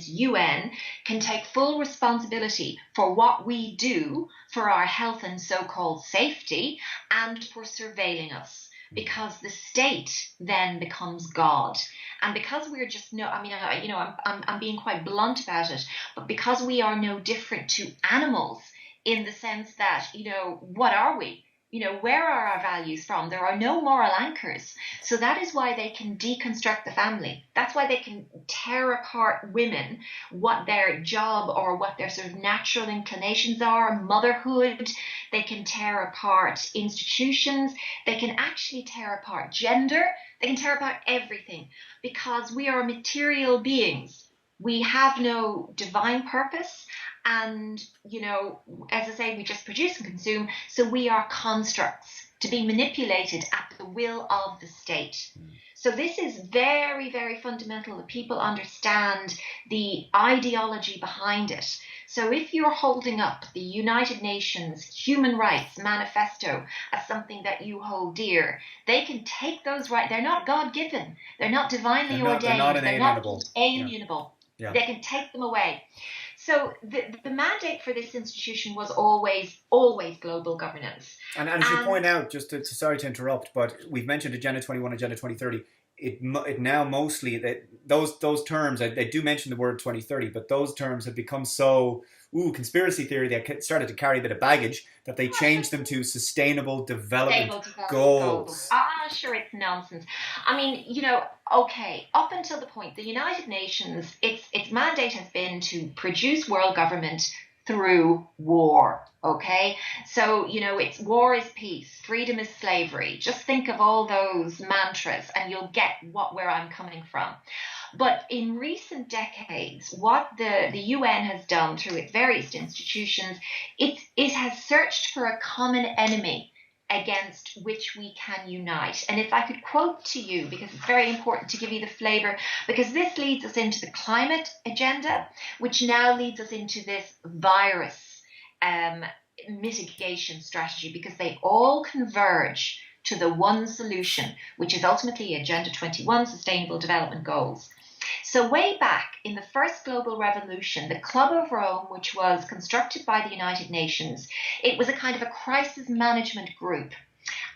UN, can take full responsibility for what we do for our health and so-called safety, and for surveilling us. Because the state then becomes God. And because we're just I'm being quite blunt about it, but because we are no different to animals in the sense that, what are we? Where are our values from? There are no moral anchors. So that is why they can deconstruct the family. That's why they can tear apart women, what their job or what their sort of natural inclinations are, motherhood. They can tear apart institutions. They can actually tear apart gender. They can tear apart everything, because we are material beings. We have no divine purpose. And, as I say, we just produce and consume. So we are constructs to be manipulated at the will of the state. So this is very, very fundamental that people understand the ideology behind it. So if you're holding up the United Nations Human Rights Manifesto as something that you hold dear, they can take those rights. They're not God-given. They're not divinely ordained. They're not inalienable. Yeah. They can take them away. So the mandate for this institution was always global governance. And as you point out, sorry to interrupt, but we've mentioned Agenda 21, Agenda 2030. It now mostly that those terms, they do mention the word 2030, but those terms have become so conspiracy theory. They started to carry a bit of baggage that they changed them to sustainable development goals. Sure, it's nonsense. I mean, okay, up until the point, the United Nations, its mandate has been to produce world government through war. Okay, so it's war is peace, freedom is slavery. Just think of all those mantras and you'll get where I'm coming from. But in recent decades, what the UN has done through its various institutions, it has searched for a common enemy against which we can unite. And if I could quote to you, because it's very important to give you the flavor, because this leads us into the climate agenda, which now leads us into this virus mitigation strategy, because they all converge to the one solution, which is ultimately Agenda 21, Sustainable Development Goals. So way back in the first global revolution, the Club of Rome, which was constructed by the United Nations, it was a kind of a crisis management group.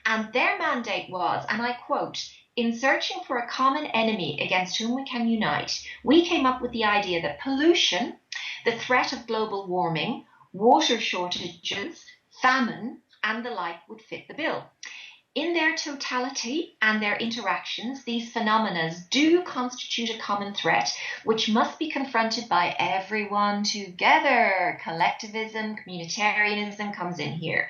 And their mandate was, and I quote, "In searching for a common enemy against whom we can unite, we came up with the idea that pollution, the threat of global warming, water shortages, famine, and the like would fit the bill. In their totality and their interactions, these phenomena do constitute a common threat, which must be confronted by everyone together." Collectivism, communitarianism comes in here.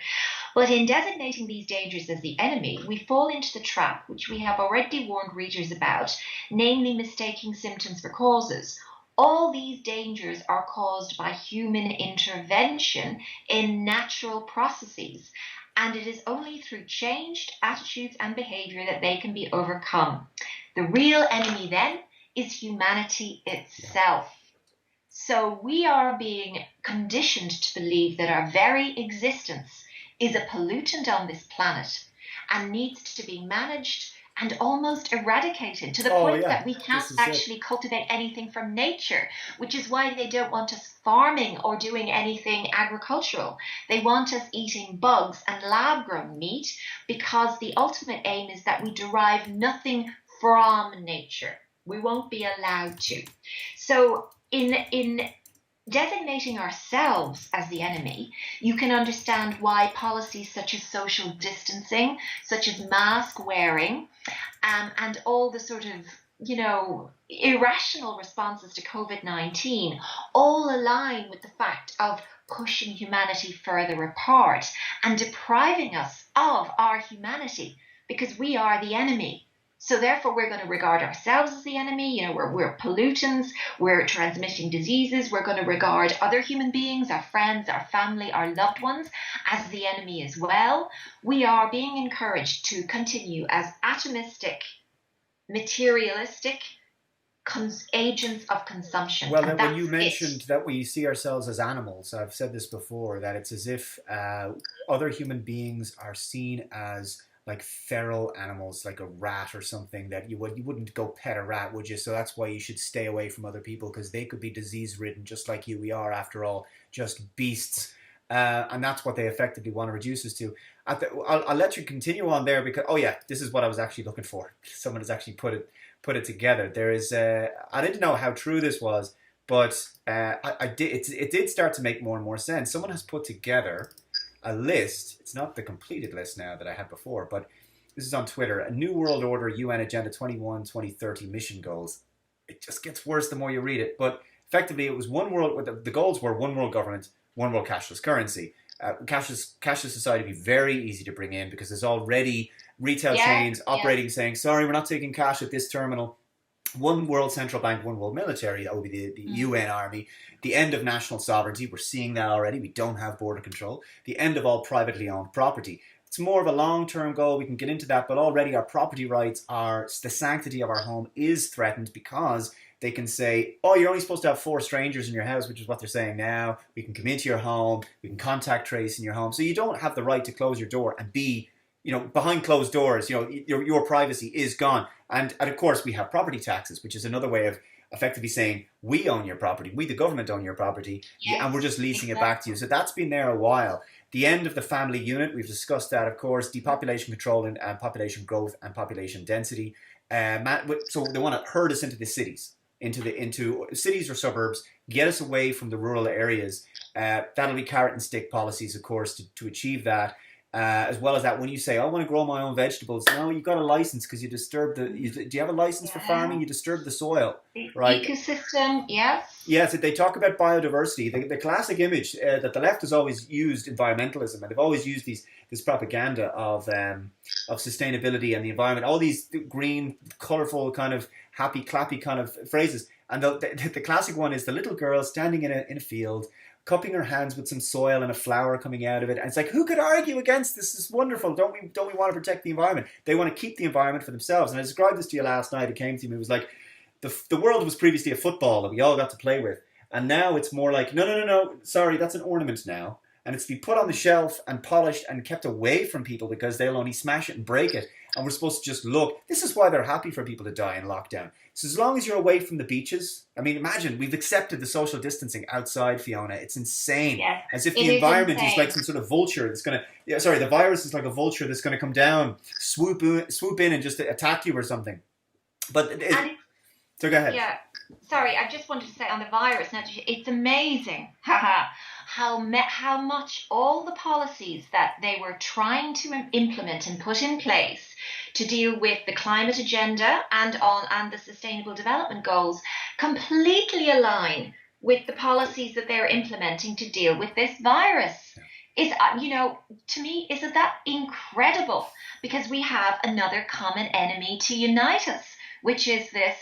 But in designating these dangers as the enemy, we fall into the trap, which we have already warned readers about, namely mistaking symptoms for causes. All these dangers are caused by human intervention in natural processes. And it is only through changed attitudes and behavior that they can be overcome. The real enemy then is humanity itself. So we are being conditioned to believe that our very existence is a pollutant on this planet and needs to be managed and almost eradicated, to the Oh point yeah, that we can't this is it. actually cultivate anything from nature, which is why they don't want us farming or doing anything agricultural. They want us eating bugs and lab grown meat, because the ultimate aim is that we derive nothing from nature. We won't be allowed to. So, in designating ourselves as the enemy, you can understand why policies such as social distancing, such as mask wearing, and all the sort of, irrational responses to COVID-19 all align with the fact of pushing humanity further apart and depriving us of our humanity, because we are the enemy. So therefore, we're going to regard ourselves as the enemy. We're pollutants. We're transmitting diseases. We're going to regard other human beings, our friends, our family, our loved ones, as the enemy as well. We are being encouraged to continue as atomistic, materialistic agents of consumption. Well, And when that's you it. mentioned that we see ourselves as animals, I've said this before, that it's as if other human beings are seen as like feral animals, like a rat or something, that you wouldn't go pet a rat, would you? So that's why you should stay away from other people, because they could be disease ridden just like you. We are, after all, just beasts. And that's what they effectively want to reduce us to. I'll let you continue on there, because oh yeah, this is what I was actually looking for. Someone has actually put it together. There is I didn't know how true this was, but I did. It did start to make more and more sense. Someone has put together a list. It's not the completed list now that I had before, but this is on Twitter. A New World Order UN Agenda 21-2030 mission goals. It just gets worse the more you read it. But effectively, it was one world. The goals were one world government, one world cashless currency. Cashless society would be very easy to bring in, because there's already retail Yeah, chains yeah. operating saying, sorry, we're not taking cash at this terminal. One world central bank, one world military. That would be the UN army. The end of national sovereignty. We're seeing that already. We don't have border control. The end of all privately owned property. It's more of a long-term goal. We can get into that, but already our property rights, the sanctity of our home is threatened, because they can say, oh, you're only supposed to have 4 strangers in your house, which is what they're saying now. We can come into your home. We can contact trace in your home. So you don't have the right to close your door and be, behind closed doors. Your privacy is gone. And of course, we have property taxes, which is another way of effectively saying, we own your property. We, the government, own your property. Yeah, and we're Yes, just leasing it back to you. exactly. So that's been there a while. The end of the family unit, we've discussed that, of course. Depopulation control and population growth and population density. So they want to herd us into the cities, into cities or suburbs, get us away from the rural areas. That'll be carrot and stick policies, of course, to achieve that. As well as that, when you say, I want to grow my own vegetables, no, you've got a license, because you disturb do you have a license for farming? Yeah. You disturb the soil, The right? ecosystem, yes. Yes, they talk about biodiversity. The classic image that the left has always used environmentalism, and they've always used this propaganda of sustainability and the environment. All these green, colourful, kind of happy, clappy kind of phrases. And the classic one is the little girl standing in a field, cupping her hands with some soil and a flower coming out of it. And it's like, who could argue against this? This is wonderful. Don't we want to protect the environment? They want to keep the environment for themselves. And I described this to you last night. It came to me. It was like, the world was previously a football that we all got to play with. And now it's more like, no. Sorry, that's an ornament now. And it's to be put on the shelf and polished and kept away from people, because they'll only smash it and break it. And we're supposed to just look. This is why they're happy for people to die in lockdown. So as long as you're away from the beaches, I mean, imagine we've accepted the social distancing outside, Fiona. It's insane. Yes, As if it the is environment is like insane. some sort of vulture that's going to, the virus is like a vulture that's going to come down, swoop in and just attack you or something. But And so go ahead. yeah, sorry, I just wanted to say on the virus, now, it's amazing, haha, how much all the policies that they were trying to implement and put in place to deal with the climate agenda and the sustainable development goals completely align with the policies that they're implementing to deal with this virus. Is to me, isn't that incredible? Because we have another common enemy to unite us, which is this,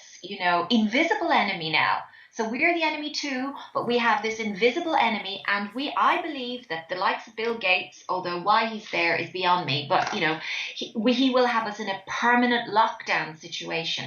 invisible enemy now. So we're the enemy too, but we have this invisible enemy, and I believe that the likes of Bill Gates, although why he's there is beyond me, but he will have us in a permanent lockdown situation.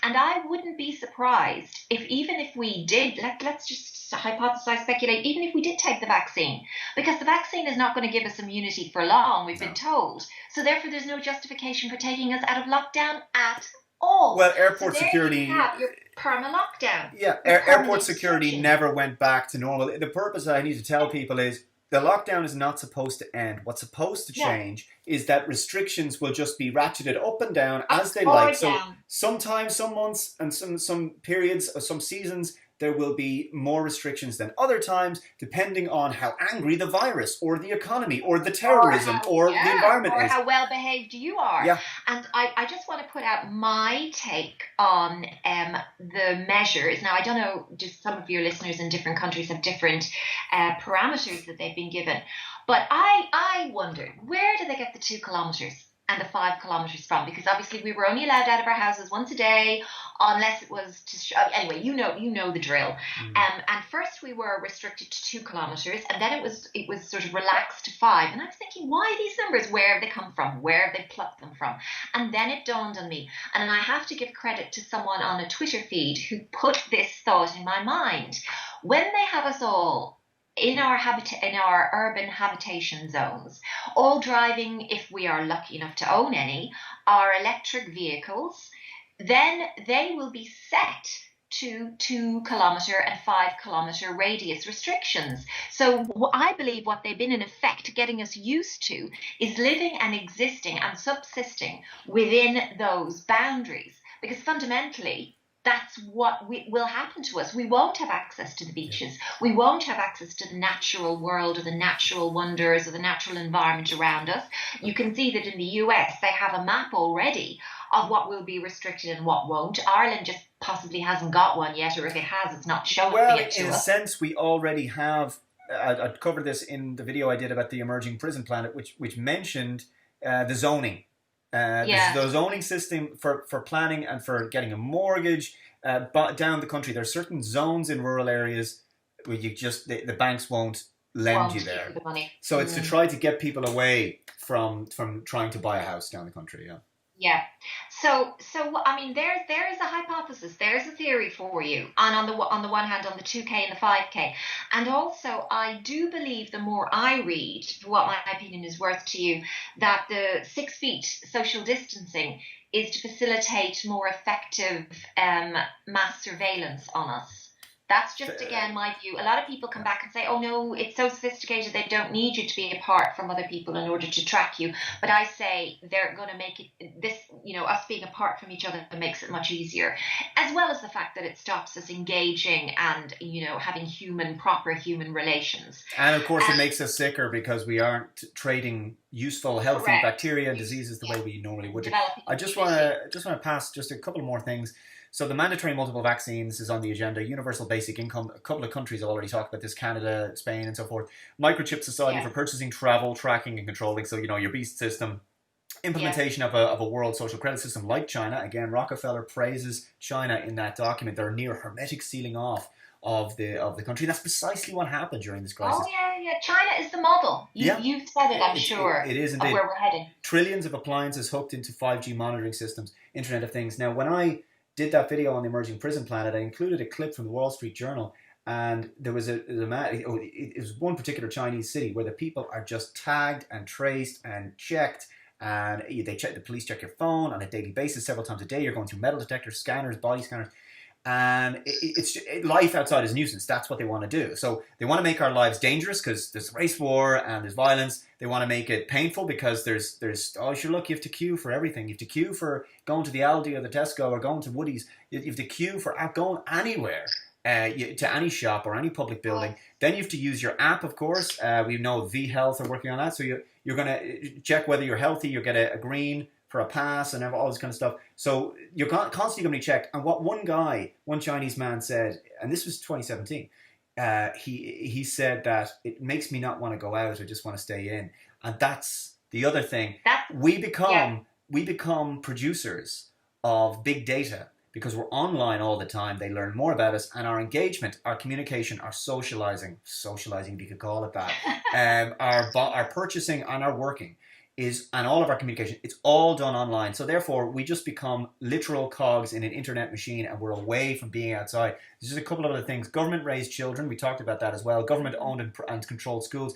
And I wouldn't be surprised even if we did, let's just hypothesize, speculate, even if we did take the vaccine, because the vaccine is not going to give us immunity for long, we've been told. So therefore there's no justification for taking us out of lockdown at all. Well, airport security. You have your perma lockdown. Yeah, airport security never went back to normal. The purpose I need to tell people is the lockdown is not supposed to end. What's supposed to change is that restrictions will just be ratcheted up and down as they like. So sometimes, some months and some periods or some seasons, there will be more restrictions than other times, depending on how angry the virus or the economy or the terrorism or the environment is. Or how well behaved you are. Yeah. And I just want to put out my take on the measures. Now, I don't know, just some of your listeners in different countries have different parameters that they've been given. But I wondered, where did they get the 2 kilometres and the 5 kilometres from? Because obviously we were only allowed out of our houses once a day, unless it was anyway, you know the drill. And first we were restricted to 2 kilometres, and then it was sort of relaxed to 5. And I was thinking, why these numbers? Where have they come from? Where have they plucked them from? And then it dawned on me, and I have to give credit to someone on a Twitter feed who put this thought in my mind. When they have us all in our urban habitation zones, all driving, if we are lucky enough to own any, our electric vehicles, then they will be set to 2 kilometre and 5 kilometre radius restrictions. So I believe what they've been in effect getting us used to is living and existing and subsisting within those boundaries, because fundamentally that's what will happen to us. We won't have access to the beaches. We won't have access to the natural world or the natural wonders or the natural environment around us. You can see that in the US, they have a map already of what will be restricted and what won't. Ireland just possibly hasn't got one yet, or if it has, it's not showing it to us. Well, in a sense, we already have. I covered this in the video I did about the emerging prison planet, which mentioned the zoning. The zoning system for planning and for getting a mortgage down the country. There are certain zones in rural areas where you just the banks won't lend you there. The money. So it's to try to get people away from trying to buy a house down the country. Yeah. Yeah. So I mean, there is a hypothesis. There's a theory for you, and on the one hand, on the 2K and the 5K, and also I do believe, the more I read, for what my opinion is worth to you, that the 6 feet social distancing is to facilitate more effective mass surveillance on us. That's just, again, my view. A lot of people come back and say, oh no, it's so sophisticated, they don't need you to be apart from other people in order to track you. But I say they're going to make it, this, us being apart from each other makes it much easier. As well as the fact that it stops us engaging and, having proper human relations. And of course it makes us sicker because we aren't trading useful, healthy bacteria and diseases the way we normally would. I just want to pass just a couple more things. So the mandatory multiple vaccines is on the agenda. Universal basic income. A couple of countries have already talked about this: Canada, Spain, and so forth. Microchip society for purchasing, travel, tracking, and controlling. So your beast system. Implementation of a world social credit system like China. Again, Rockefeller praises China in that document. They're near hermetic sealing off of the country. That's precisely what happened during this crisis. Oh yeah. China is the model. You've said it, I'm sure. It is indeed. Of where we're heading. Trillions of appliances hooked into 5G monitoring systems, Internet of Things. Now, when I did that video on the emerging prison planet, I included a clip from the Wall Street Journal, and there was it was one particular Chinese city where the people are just tagged and traced and checked, and the police check your phone on a daily basis, several times a day. You're going through metal detectors, scanners, body scanners, and life outside is a nuisance. That's what they want to do. So they want to make our lives dangerous because there's race war and there's violence. They want to make it painful because there's sure, look, you have to queue for everything. You have to queue for going to the Aldi or the Tesco or going to Woody's. You have to queue for going anywhere, to any shop or any public building. Then you have to use your app, of course. We know V Health are working on that. So you're going to check whether you're healthy. You'll get a green for a pass and all this kind of stuff. So you're constantly going to be checked. And what one Chinese man said, and this was 2017, he said that it makes me not want to go out. I just want to stay in. And that's the other thing. We become producers of big data because we're online all the time. They learn more about us, and our engagement, our communication, our socializing, if you could call it that, our purchasing and our working and all of our communication, it's all done online. So therefore, we just become literal cogs in an internet machine, and we're away from being outside. There's just a couple of other things. Government-raised children, we talked about that as well. Government-owned and controlled schools,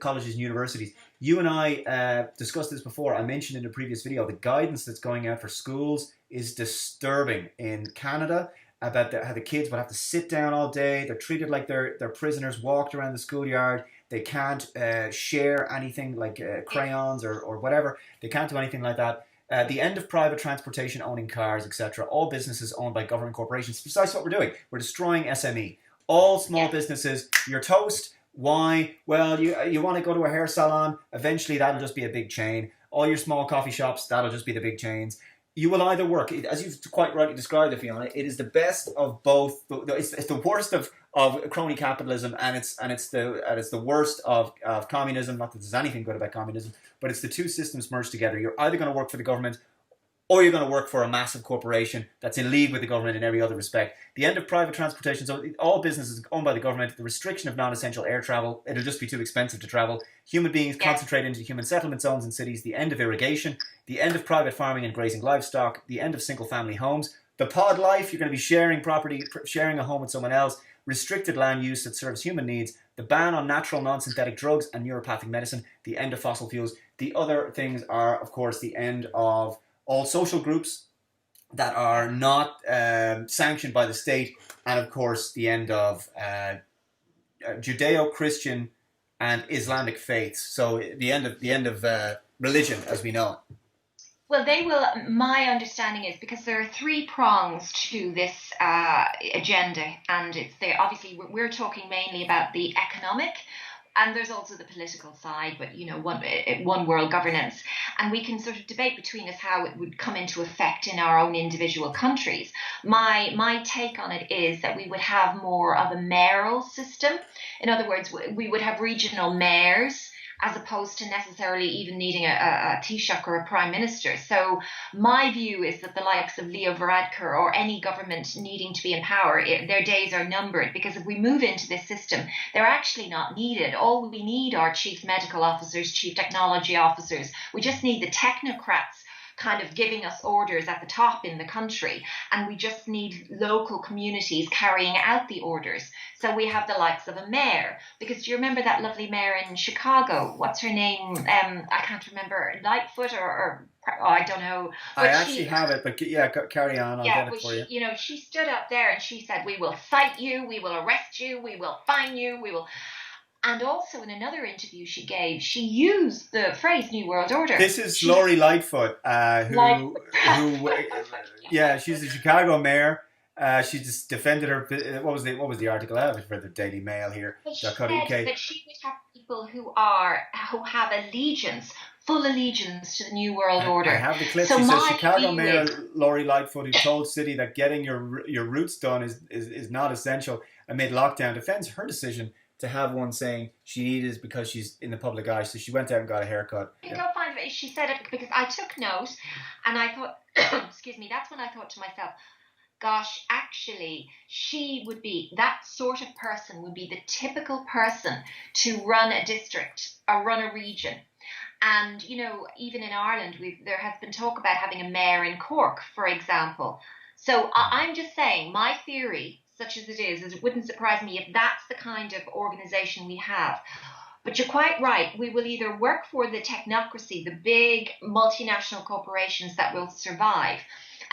colleges and universities. You and I discussed this before. I mentioned in a previous video, the guidance that's going out for schools is disturbing in Canada about how the kids will have to sit down all day. They're treated like they're prisoners, walked around the schoolyard. They can't share anything like crayons or whatever. They can't do anything like that. The end of private transportation, owning cars, etc. All businesses owned by government corporations. Precisely what we're doing. We're destroying SME. All small businesses, you're toast. Why? Well, you want to go to a hair salon. Eventually, that'll just be a big chain. All your small coffee shops, that'll just be the big chains. You will either work, as you've quite rightly described it, Fiona, it is the best of both. It's the worst of crony capitalism, and it's the worst of communism. Not that there's anything good about communism, but it's the two systems merged together. You're either going to work for the government, or you're going to work for a massive corporation that's in league with the government in every other respect. The end of private transportation, so all businesses owned by the government, the restriction of non-essential air travel, it'll just be too expensive to travel. Human beings concentrate into human settlement zones in cities, the end of irrigation, the end of private farming and grazing livestock, the end of single-family homes, the pod life, you're going to be sharing property, sharing a home with someone else, restricted land use that serves human needs, the ban on natural non-synthetic drugs and neuropathic medicine, the end of fossil fuels. The other things are, of course, the end of all social groups that are not sanctioned by the state, and of course the end of Judeo-Christian and Islamic faiths. So the end of religion as we know it. Well, they will. My understanding is because there are three prongs to this agenda, and obviously we're talking mainly about the economic. And there's also the political side, but one world governance. And we can sort of debate between us how it would come into effect in our own individual countries. My take on it is that we would have more of a mayoral system. In other words, we would have regional mayors, as opposed to necessarily even needing a Taoiseach or a prime minister. So my view is that the likes of Leo Varadkar or any government needing to be in power, their days are numbered, because if we move into this system, they're actually not needed. All we need are chief medical officers, chief technology officers. We just need the technocrats kind of giving us orders at the top in the country, and we just need local communities carrying out the orders. So we have the likes of a mayor, because do you remember that lovely mayor in Chicago? What's her name? I can't remember. Lightfoot or I don't know. But I actually have it, but yeah, carry on. I'll get it for you. She stood up there and she said, "We will cite you, we will arrest you, we will fine you, we will." And also in another interview she gave, she used the phrase New World Order. This is Lori Lightfoot, she's the Chicago mayor. She just defended her. What was the article? I have it for the Daily Mail here. But she said that she would have people who have full allegiance to the New World Order. I have the clip. So she says Chicago Mayor Lori Lightfoot, who told City that getting your roots done is not essential amid lockdown, defends her decision to have one saying she needed because she's in the public eye, so she went out and got a haircut. Go find it. She said it because I took note, and I thought, excuse me, that's when I thought to myself, gosh, actually, she would be, that sort of person would be the typical person to run a district or run a region. And, even in Ireland, there has been talk about having a mayor in Cork, for example. So I'm just saying, my theory, such as it is it wouldn't surprise me if that's the kind of organisation we have. But you're quite right. We will either work for the technocracy, the big multinational corporations that will survive,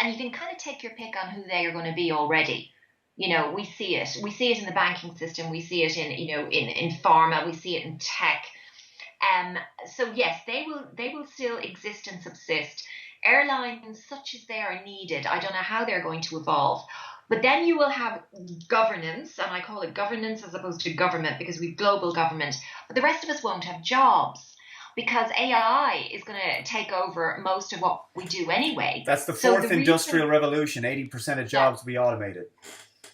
and you can kind of take your pick on who they are going to be already. We see it. We see it in the banking system. We see it in pharma. We see it in tech. So yes, they will still exist and subsist. Airlines, such as they are needed, I don't know how they're going to evolve. But then you will have governance, and I call it governance as opposed to government because we've global government. But the rest of us won't have jobs because AI is going to take over most of what we do anyway. That's the fourth industrial revolution. 80% of jobs will be automated.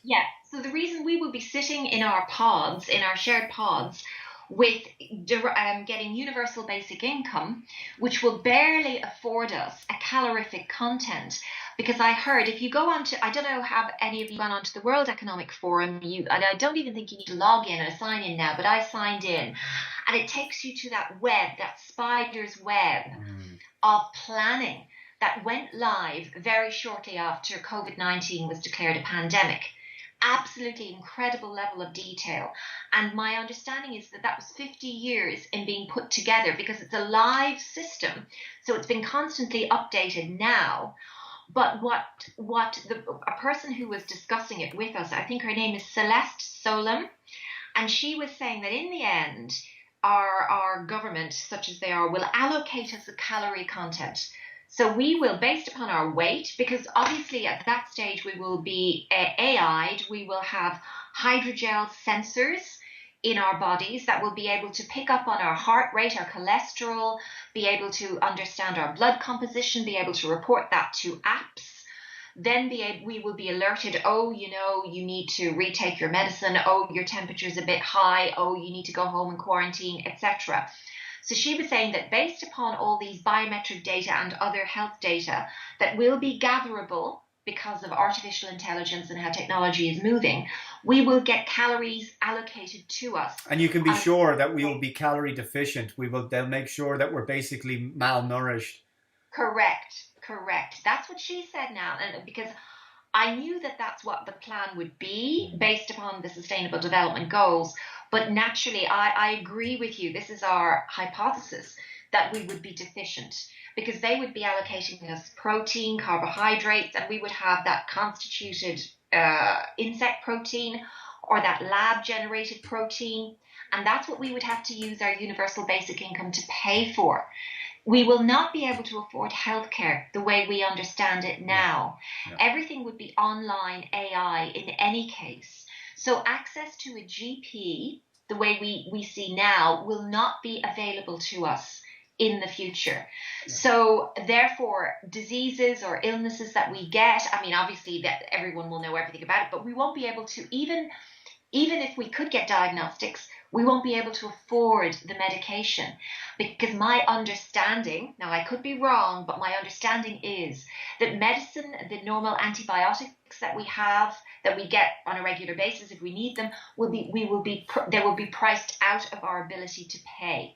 Yeah. So the reason we will be sitting in our pods, in our shared pods, with getting universal basic income, which will barely afford us a calorific content, because I heard if you go on to, I don't know, have any of you gone on to the World Economic Forum? And I don't even think you need to log in or sign in now, but I signed in, and it takes you to that web, that spider's web of planning that went live very shortly after COVID-19 was declared a pandemic. Absolutely incredible level of detail. And my understanding is that was 50 years in being put together, because it's a live system. So it's been constantly updated now. But a person who was discussing it with us, I think her name is Celeste Solum, and she was saying that in the end, our government, such as they are, will allocate us a calorie content. So we will, based upon our weight, because obviously at that stage we will be AI'd, we will have hydrogel sensors in our bodies that will be able to pick up on our heart rate, our cholesterol, be able to understand our blood composition, be able to report that to apps. Then we will be alerted, oh, you need to retake your medicine, oh, your temperature's a bit high, oh, you need to go home and quarantine, etc. So she was saying that based upon all these biometric data and other health data that will be gatherable because of artificial intelligence and how technology is moving, we will get calories allocated to us. And you can be sure that we will be calorie deficient. They'll make sure that we're basically malnourished. Correct. That's what she said now. And because I knew that that's what the plan would be based upon the Sustainable Development Goals. But naturally, I agree with you. This is our hypothesis, that we would be deficient, because they would be allocating us protein, carbohydrates, and we would have that constituted insect protein or that lab-generated protein. And that's what we would have to use our universal basic income to pay for. We will not be able to afford healthcare the way we understand it now. Yeah. Everything would be online AI in any case. So access to a GP, the way we see now, will not be available to us in the future. Yeah. So therefore, diseases or illnesses that we get, I mean, obviously that everyone will know everything about it, but we won't be able to, even if we could get diagnostics, we won't be able to afford the medication, because my understanding, now I could be wrong, but my understanding is that medicine, the normal antibiotics that we have, that we get on a regular basis if we need them, they will be priced out of our ability to pay.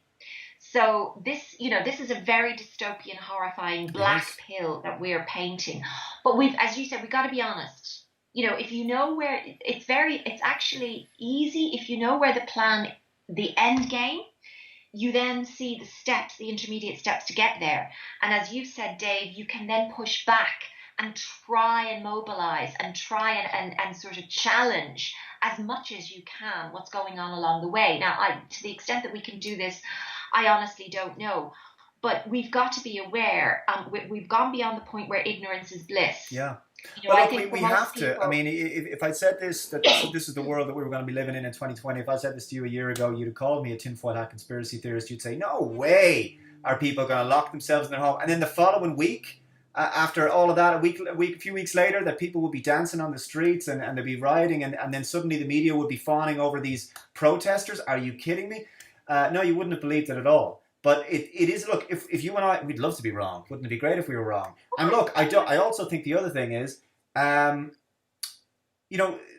So this is a very dystopian, horrifying black pill that we're painting. But as you said, we've got to be honest. If you know where, it's actually easy. If you know where the end game, you then see the intermediate steps to get there. And as you've said, Dave, you can then push back and try and mobilize and try and sort of challenge as much as you can what's going on along the way. Now, to the extent that we can do this, I honestly don't know. But we've got to be aware. We've gone beyond the point where ignorance is bliss. Yeah. Well, look, we have to. I mean, if I said this is the world that we were going to be living in 2020, if I said this to you a year ago, you'd have called me a tinfoil hat conspiracy theorist. You'd say, no way are people going to lock themselves in their home. And then the following week, after all of that, a few weeks later, that people would be dancing on the streets and they'd be rioting, and then suddenly the media would be fawning over these protesters. Are you kidding me? No, you wouldn't have believed it at all. But it is, look, if you and I, we'd love to be wrong. Wouldn't it be great if we were wrong? And look, I also think the other thing is, the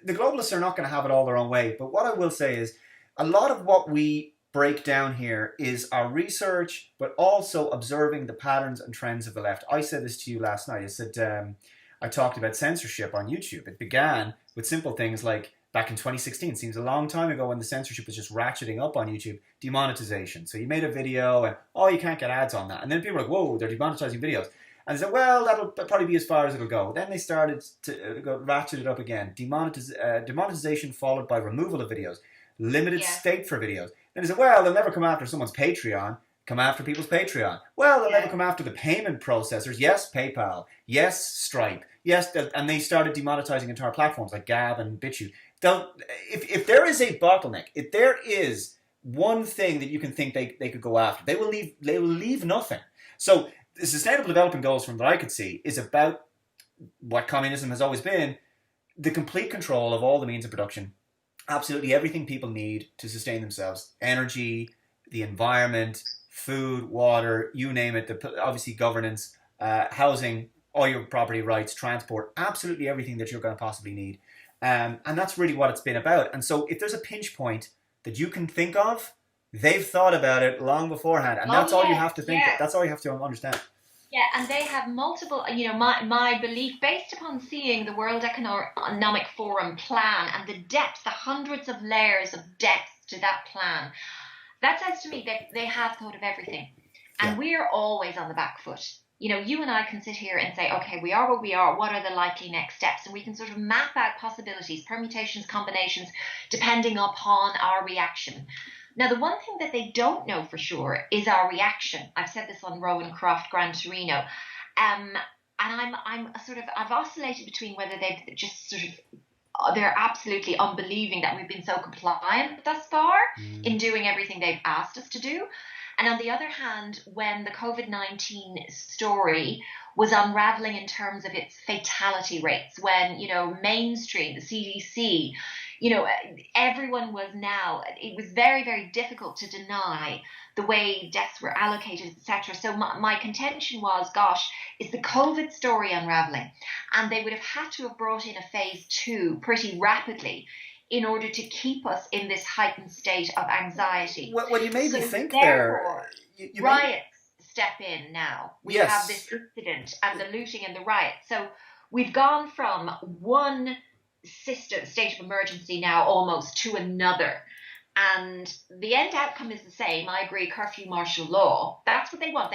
globalists are not going to have it all their own way. But what I will say is, a lot of what we break down here is our research, but also observing the patterns and trends of the left. I said this to you last night. I said, I talked about censorship on YouTube. It began with simple things like, back in 2016, seems a long time ago, when the censorship was just ratcheting up on YouTube, demonetization. So you made a video and, you can't get ads on that. And then people were like, whoa, they're demonetizing videos. And they said, well, that'll probably be as far as it'll go. Then they started to ratchet it up again. Demonetization followed by removal of videos. Limited state for videos. Then they said, well, they'll never come after someone's Patreon. Come after people's Patreon. Well, they'll never come after the payment processors. Yes, PayPal. Yes, Stripe. Yes, and they started demonetizing entire platforms like Gab and BitChute. If there is a bottleneck, if there is one thing that you can think they could go after, they will leave nothing. So the Sustainable Development Goals, from what I could see, is about what communism has always been: the complete control of all the means of production, absolutely everything people need to sustain themselves, energy, the environment, food, water, you name it, obviously governance, housing, all your property rights, transport, absolutely everything that you're going to possibly need. And that's really what it's been about. And so if there's a pinch point that you can think of, they've thought about it long beforehand. And Oh that's all you yes, have to think. yes. That's all you have to understand. Yeah, and they have multiple, my belief based upon seeing the World Economic Forum plan and the depth, the hundreds of layers of depth to that plan, that says to me that they have thought of everything. Yeah. And we're always on the back foot. You and I can sit here and say, okay, we are what we are. What are the likely next steps? And we can sort of map out possibilities, permutations, combinations, depending upon our reaction. Now, the one thing that they don't know for sure is our reaction. I've said this on Rowan Croft Gran Torino. And I've oscillated between whether they've just sort of, they're absolutely unbelieving that we've been so compliant thus far in doing everything they've asked us to do. And on the other hand, when the COVID-19 story was unraveling in terms of its fatality rates, when, mainstream, the CDC, everyone was it was very, very difficult to deny the way deaths were allocated, etc. So my contention was, gosh, is the COVID story unraveling? And they would have had to have brought in a phase 2 pretty rapidly in order to keep us in this heightened state of anxiety. Well, you made me think therefore, there. You riots step in now. We Yes. have this incident and the looting and the riots. So we've gone from one state of emergency now almost to another. And the end outcome is the same. I agree, curfew, martial law. That's what they want.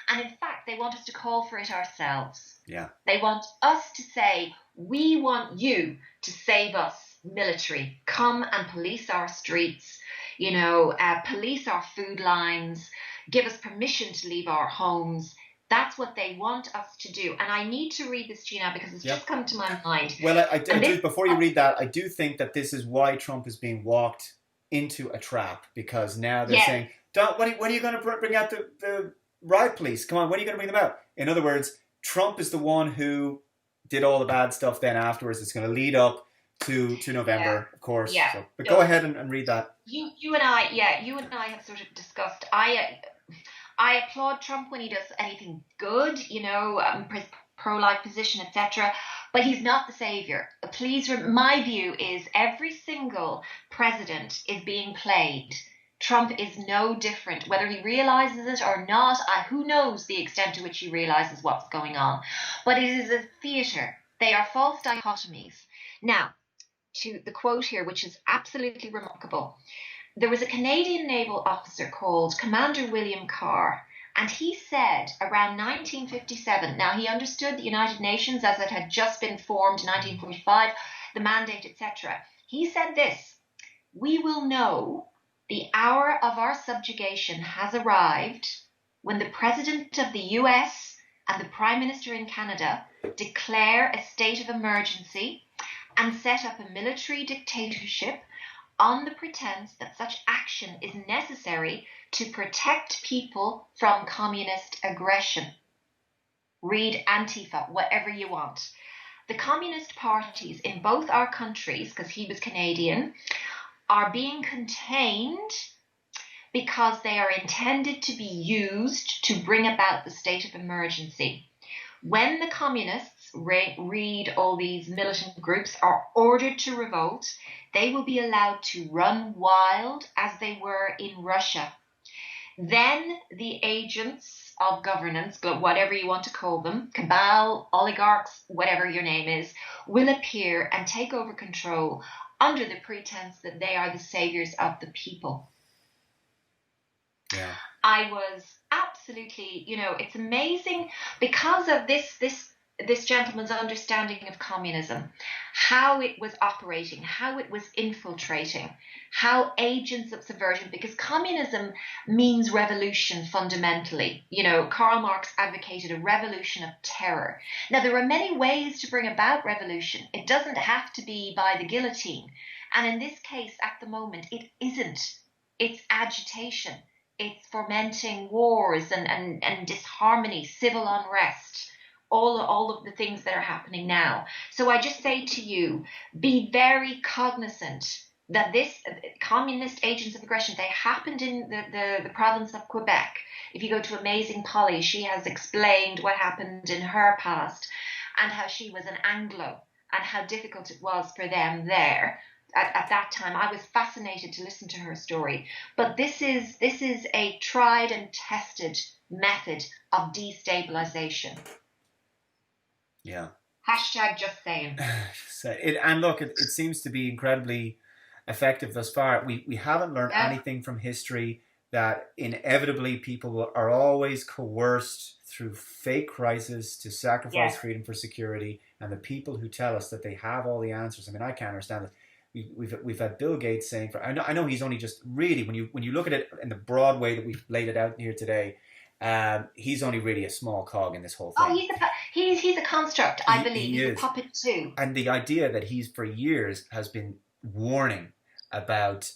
And in fact, they want us to call for it ourselves. Yeah. They want us to say, we want you to save us, military. Come and police our streets, police our food lines, give us permission to leave our homes. That's what they want us to do. And I need to read this to you now because it's just come to my mind. Well, I do, before you read that, I do think that this is why Trump is being walked into a trap, because now they're saying, when are you going to bring out the riot police? Come on, when are you going to bring them out? In other words, Trump is the one who did all the bad stuff then afterwards. It's going to lead up to November, of course. Yeah. So, but go ahead and read that. You and I have sort of discussed. I applaud Trump when he does anything good, pro-life position, etc. But he's not the savior. Please, my view is every single president is being played. Trump is no different, whether he realizes it or not. Who knows the extent to which he realizes what's going on? But it is a theater. They are false dichotomies. Now, to the quote here, which is absolutely remarkable. There was a Canadian naval officer called Commander William Carr, and he said around 1957, now he understood the United Nations as it had just been formed in 1945, the mandate, etc. He said this: we will know the hour of our subjugation has arrived when the President of the US and the Prime Minister in Canada declare a state of emergency and set up a military dictatorship on the pretense that such action is necessary to protect people from communist aggression. Read Antifa, whatever you want. The communist parties in both our countries, because he was Canadian, are being contained because they are intended to be used to bring about the state of emergency. When the communists, read all these militant groups, are ordered to revolt, they will be allowed to run wild as they were in Russia. Then the agents of governance, whatever you want to call them, cabal, oligarchs, whatever your name is, will appear and take over control under the pretense that they are the saviors of the people. Yeah. I was absolutely, it's amazing because of this gentleman's understanding of communism, how it was operating, how it was infiltrating, how agents of subversion, because communism means revolution fundamentally. Karl Marx advocated a revolution of terror. Now, there are many ways to bring about revolution. It doesn't have to be by the guillotine. And in this case, at the moment, it isn't. It's agitation. It's fomenting wars and disharmony, civil unrest, all of the things that are happening now. So I just say to you, be very cognizant that this communist agents of aggression, they happened in the province of Quebec. If you go to Amazing Polly, she has explained what happened in her past and how she was an Anglo and how difficult it was for them there at that time. I was fascinated to listen to her story. But this is a tried and tested method of destabilization. Yeah. Hashtag just saying. And look, it seems to be incredibly effective thus far. We haven't learned anything from history, that inevitably people are always coerced through fake crisis to sacrifice freedom for security, and the people who tell us that they have all the answers. I mean, I can't understand it. We've had Bill Gates saying, I know he's only just really, when you look at it in the broad way that we've laid it out here today, he's only really a small cog in this whole thing. Oh, he's a construct, I believe. He's a puppet too. And the idea that he's for years has been warning about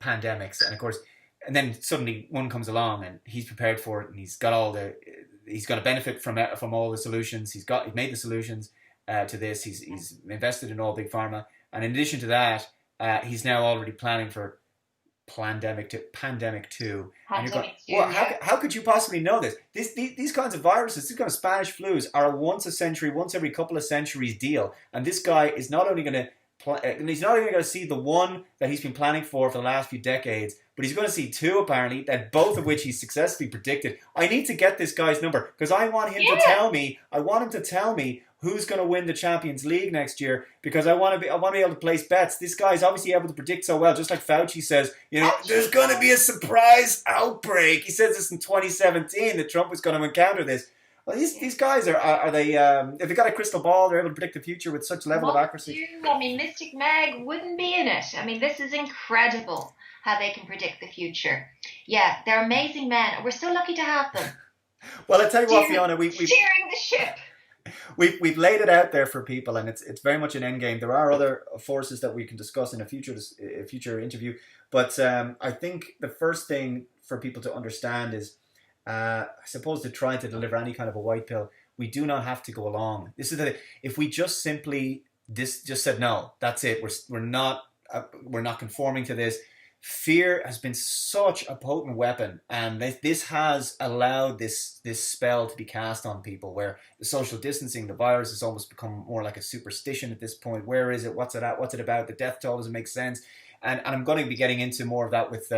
pandemics, and of course, and then suddenly one comes along and he's prepared for it, and he's going to benefit from all the solutions. He's made the solutions to this. He's invested in all big pharma, and in addition to that, he's now already planning for pandemic 2. Pandemic And you're going, 2, well, how could you possibly know this? These kinds of viruses, these kind of Spanish flus, are a once every couple of centuries deal, and this guy is not only going to he's not even going to see the one that he's been planning for the last few decades, but he's going to see 2 apparently, that both of which he's successfully predicted. I need to get this guy's number because I want him to tell me. I want him to tell me who's going to win the Champions League next year, because I want to be able to place bets. This guy's obviously able to predict so well, just like Fauci says. There's going to be a surprise outbreak. He says this in 2017 that Trump was going to encounter this. Well, these guys are they? If they've got a crystal ball, they're able to predict the future with such level of accuracy. I mean, Mystic Meg wouldn't be in it. I mean, this is incredible how they can predict the future. Yeah, they're amazing men. We're so lucky to have them. Well, I tell you what, Fiona, we've steering the ship. We've laid it out there for people, and it's very much an end game. There are other forces that we can discuss in a future interview, but I think the first thing for people to understand is, I suppose, to try to deliver any kind of a white pill, we do not have to go along. This is if we just simply just said no, that's it. We're not conforming to this. Fear has been such a potent weapon, and this has allowed this spell to be cast on people, where the social distancing, the virus, has almost become more like a superstition at this point. Where is it? What's it at? What's it about? The death toll doesn't make sense, and I'm going to be getting into more of that with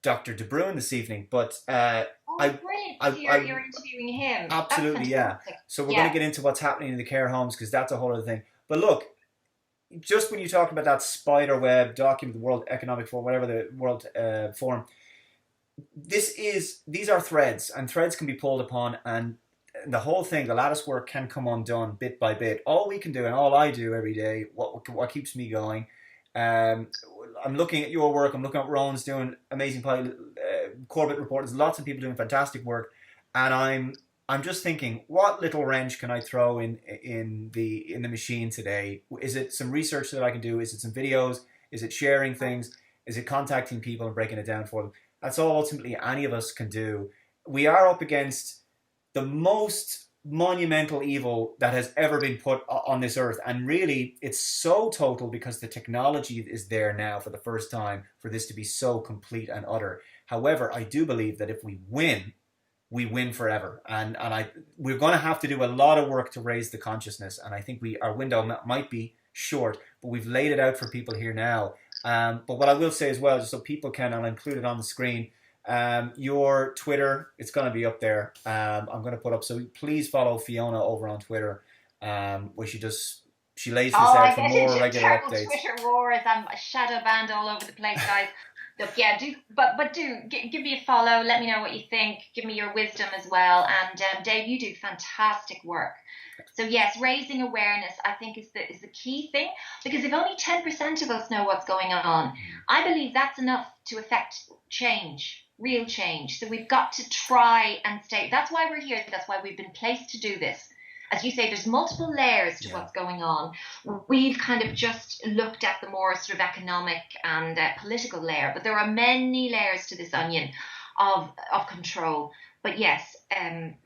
Dr. De Bruin this evening, but brilliant! You're interviewing him. Absolutely, yeah. So we're going to get into what's happening in the care homes, because that's a whole other thing. But look, just when you talk about that spider web document, the World Economic Forum, whatever the World Forum, these are threads, and threads can be pulled upon, and the whole thing, the lattice work, can come undone bit by bit. All we can do, and all I do every day, what keeps me going. I'm looking at your work. I'm looking at Rowan's doing amazing. Corbett Report. There's lots of people doing fantastic work, and I'm just thinking, what little wrench can I throw in the machine today? Is it some research that I can do? Is it some videos? Is it sharing things? Is it contacting people and breaking it down for them? That's all ultimately any of us can do. We are up against the most monumental evil that has ever been put on this earth, and really it's so total because the technology is there now for the first time for this to be so complete and utter. However, I do believe that if we win forever, and we're going to have to do a lot of work to raise the consciousness, and I think our window might be short, but we've laid it out for people here now. But what I will say as well, just so people can, and I'll include it on the screen, your Twitter, it's going to be up there. I'm going to put up, so please follow Fiona over on Twitter, where she lays this out for more regular updates. Twitter wars. I'm shadow banned all over the place, guys. Look, yeah, give me a follow. Let me know what you think. Give me your wisdom as well. And Dave, you do fantastic work. So yes, raising awareness, I think, is the key thing, because if only 10% of us know what's going on, I believe that's enough to affect change, real change. So we've got to try and stay. That's why we're here. That's why we've been placed to do this. As you say, there's multiple layers to what's going on. We've kind of just looked at the more sort of economic and political layer, but there are many layers to this onion. of control. But yes,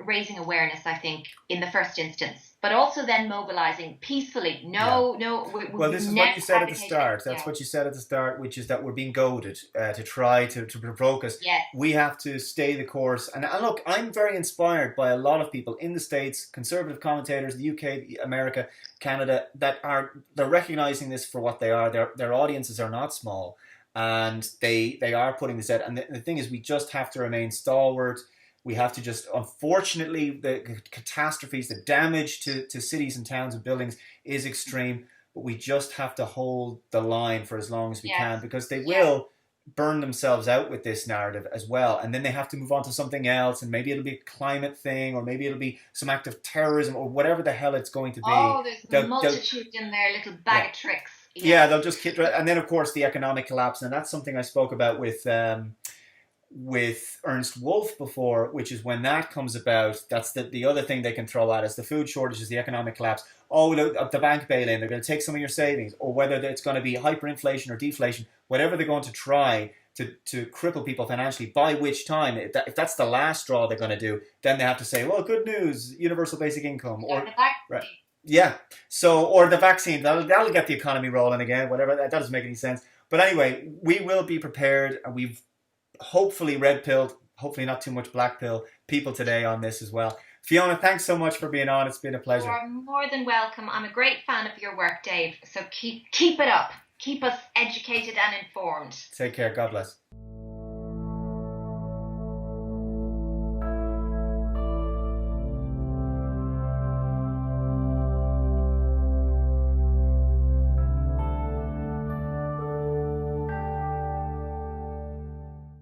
raising awareness, I think, in the first instance, but also then mobilizing peacefully. Yeah. No, Well, we've this is what never you said at the advocated it. start. That's Yeah, what you said at the start, which is that we're being goaded to try to provoke us. yes, We have to stay the course. And look, I'm very inspired by a lot of people in the States, conservative commentators, the UK, America, Canada, they're recognizing this for what they are. Their audiences are not small, and they are putting this out. And the thing is, we just have to remain stalwart. We have to just, unfortunately, the catastrophes, the damage to cities and towns and buildings is extreme, but we just have to hold the line for as long as we yes, can, because they yes. will burn themselves out with this narrative as well. And then they have to move on to something else, and maybe it'll be a climate thing, or maybe it'll be some act of terrorism, or whatever the hell it's going to be. Oh, there's a They'll multitude in their little yeah. bag of tricks. Yeah, Yes, they'll just keep, and then of course the economic collapse, and that's something I spoke about with Ernst Wolf before, which is when that comes about, that's the other thing they can throw at us: the food shortages, the economic collapse. Oh, the bank bail-in, they're going to take some of your savings, or whether it's going to be hyperinflation or deflation, whatever they're going to try to cripple people financially, by which time, if that's the last straw they're going to do, then they have to say, well, good news, universal basic income, yeah, or the back. right, yeah, so, or the vaccine, that'll get the economy rolling again, whatever, that doesn't make any sense. But anyway, we will be prepared, and we've hopefully red pilled, hopefully not too much black pill people today on this as well. Fiona, thanks so much for being on. It's been a You pleasure. are more than welcome. I'm a great fan of your work, Dave. So keep it up. Keep us educated and informed. Take care. God bless.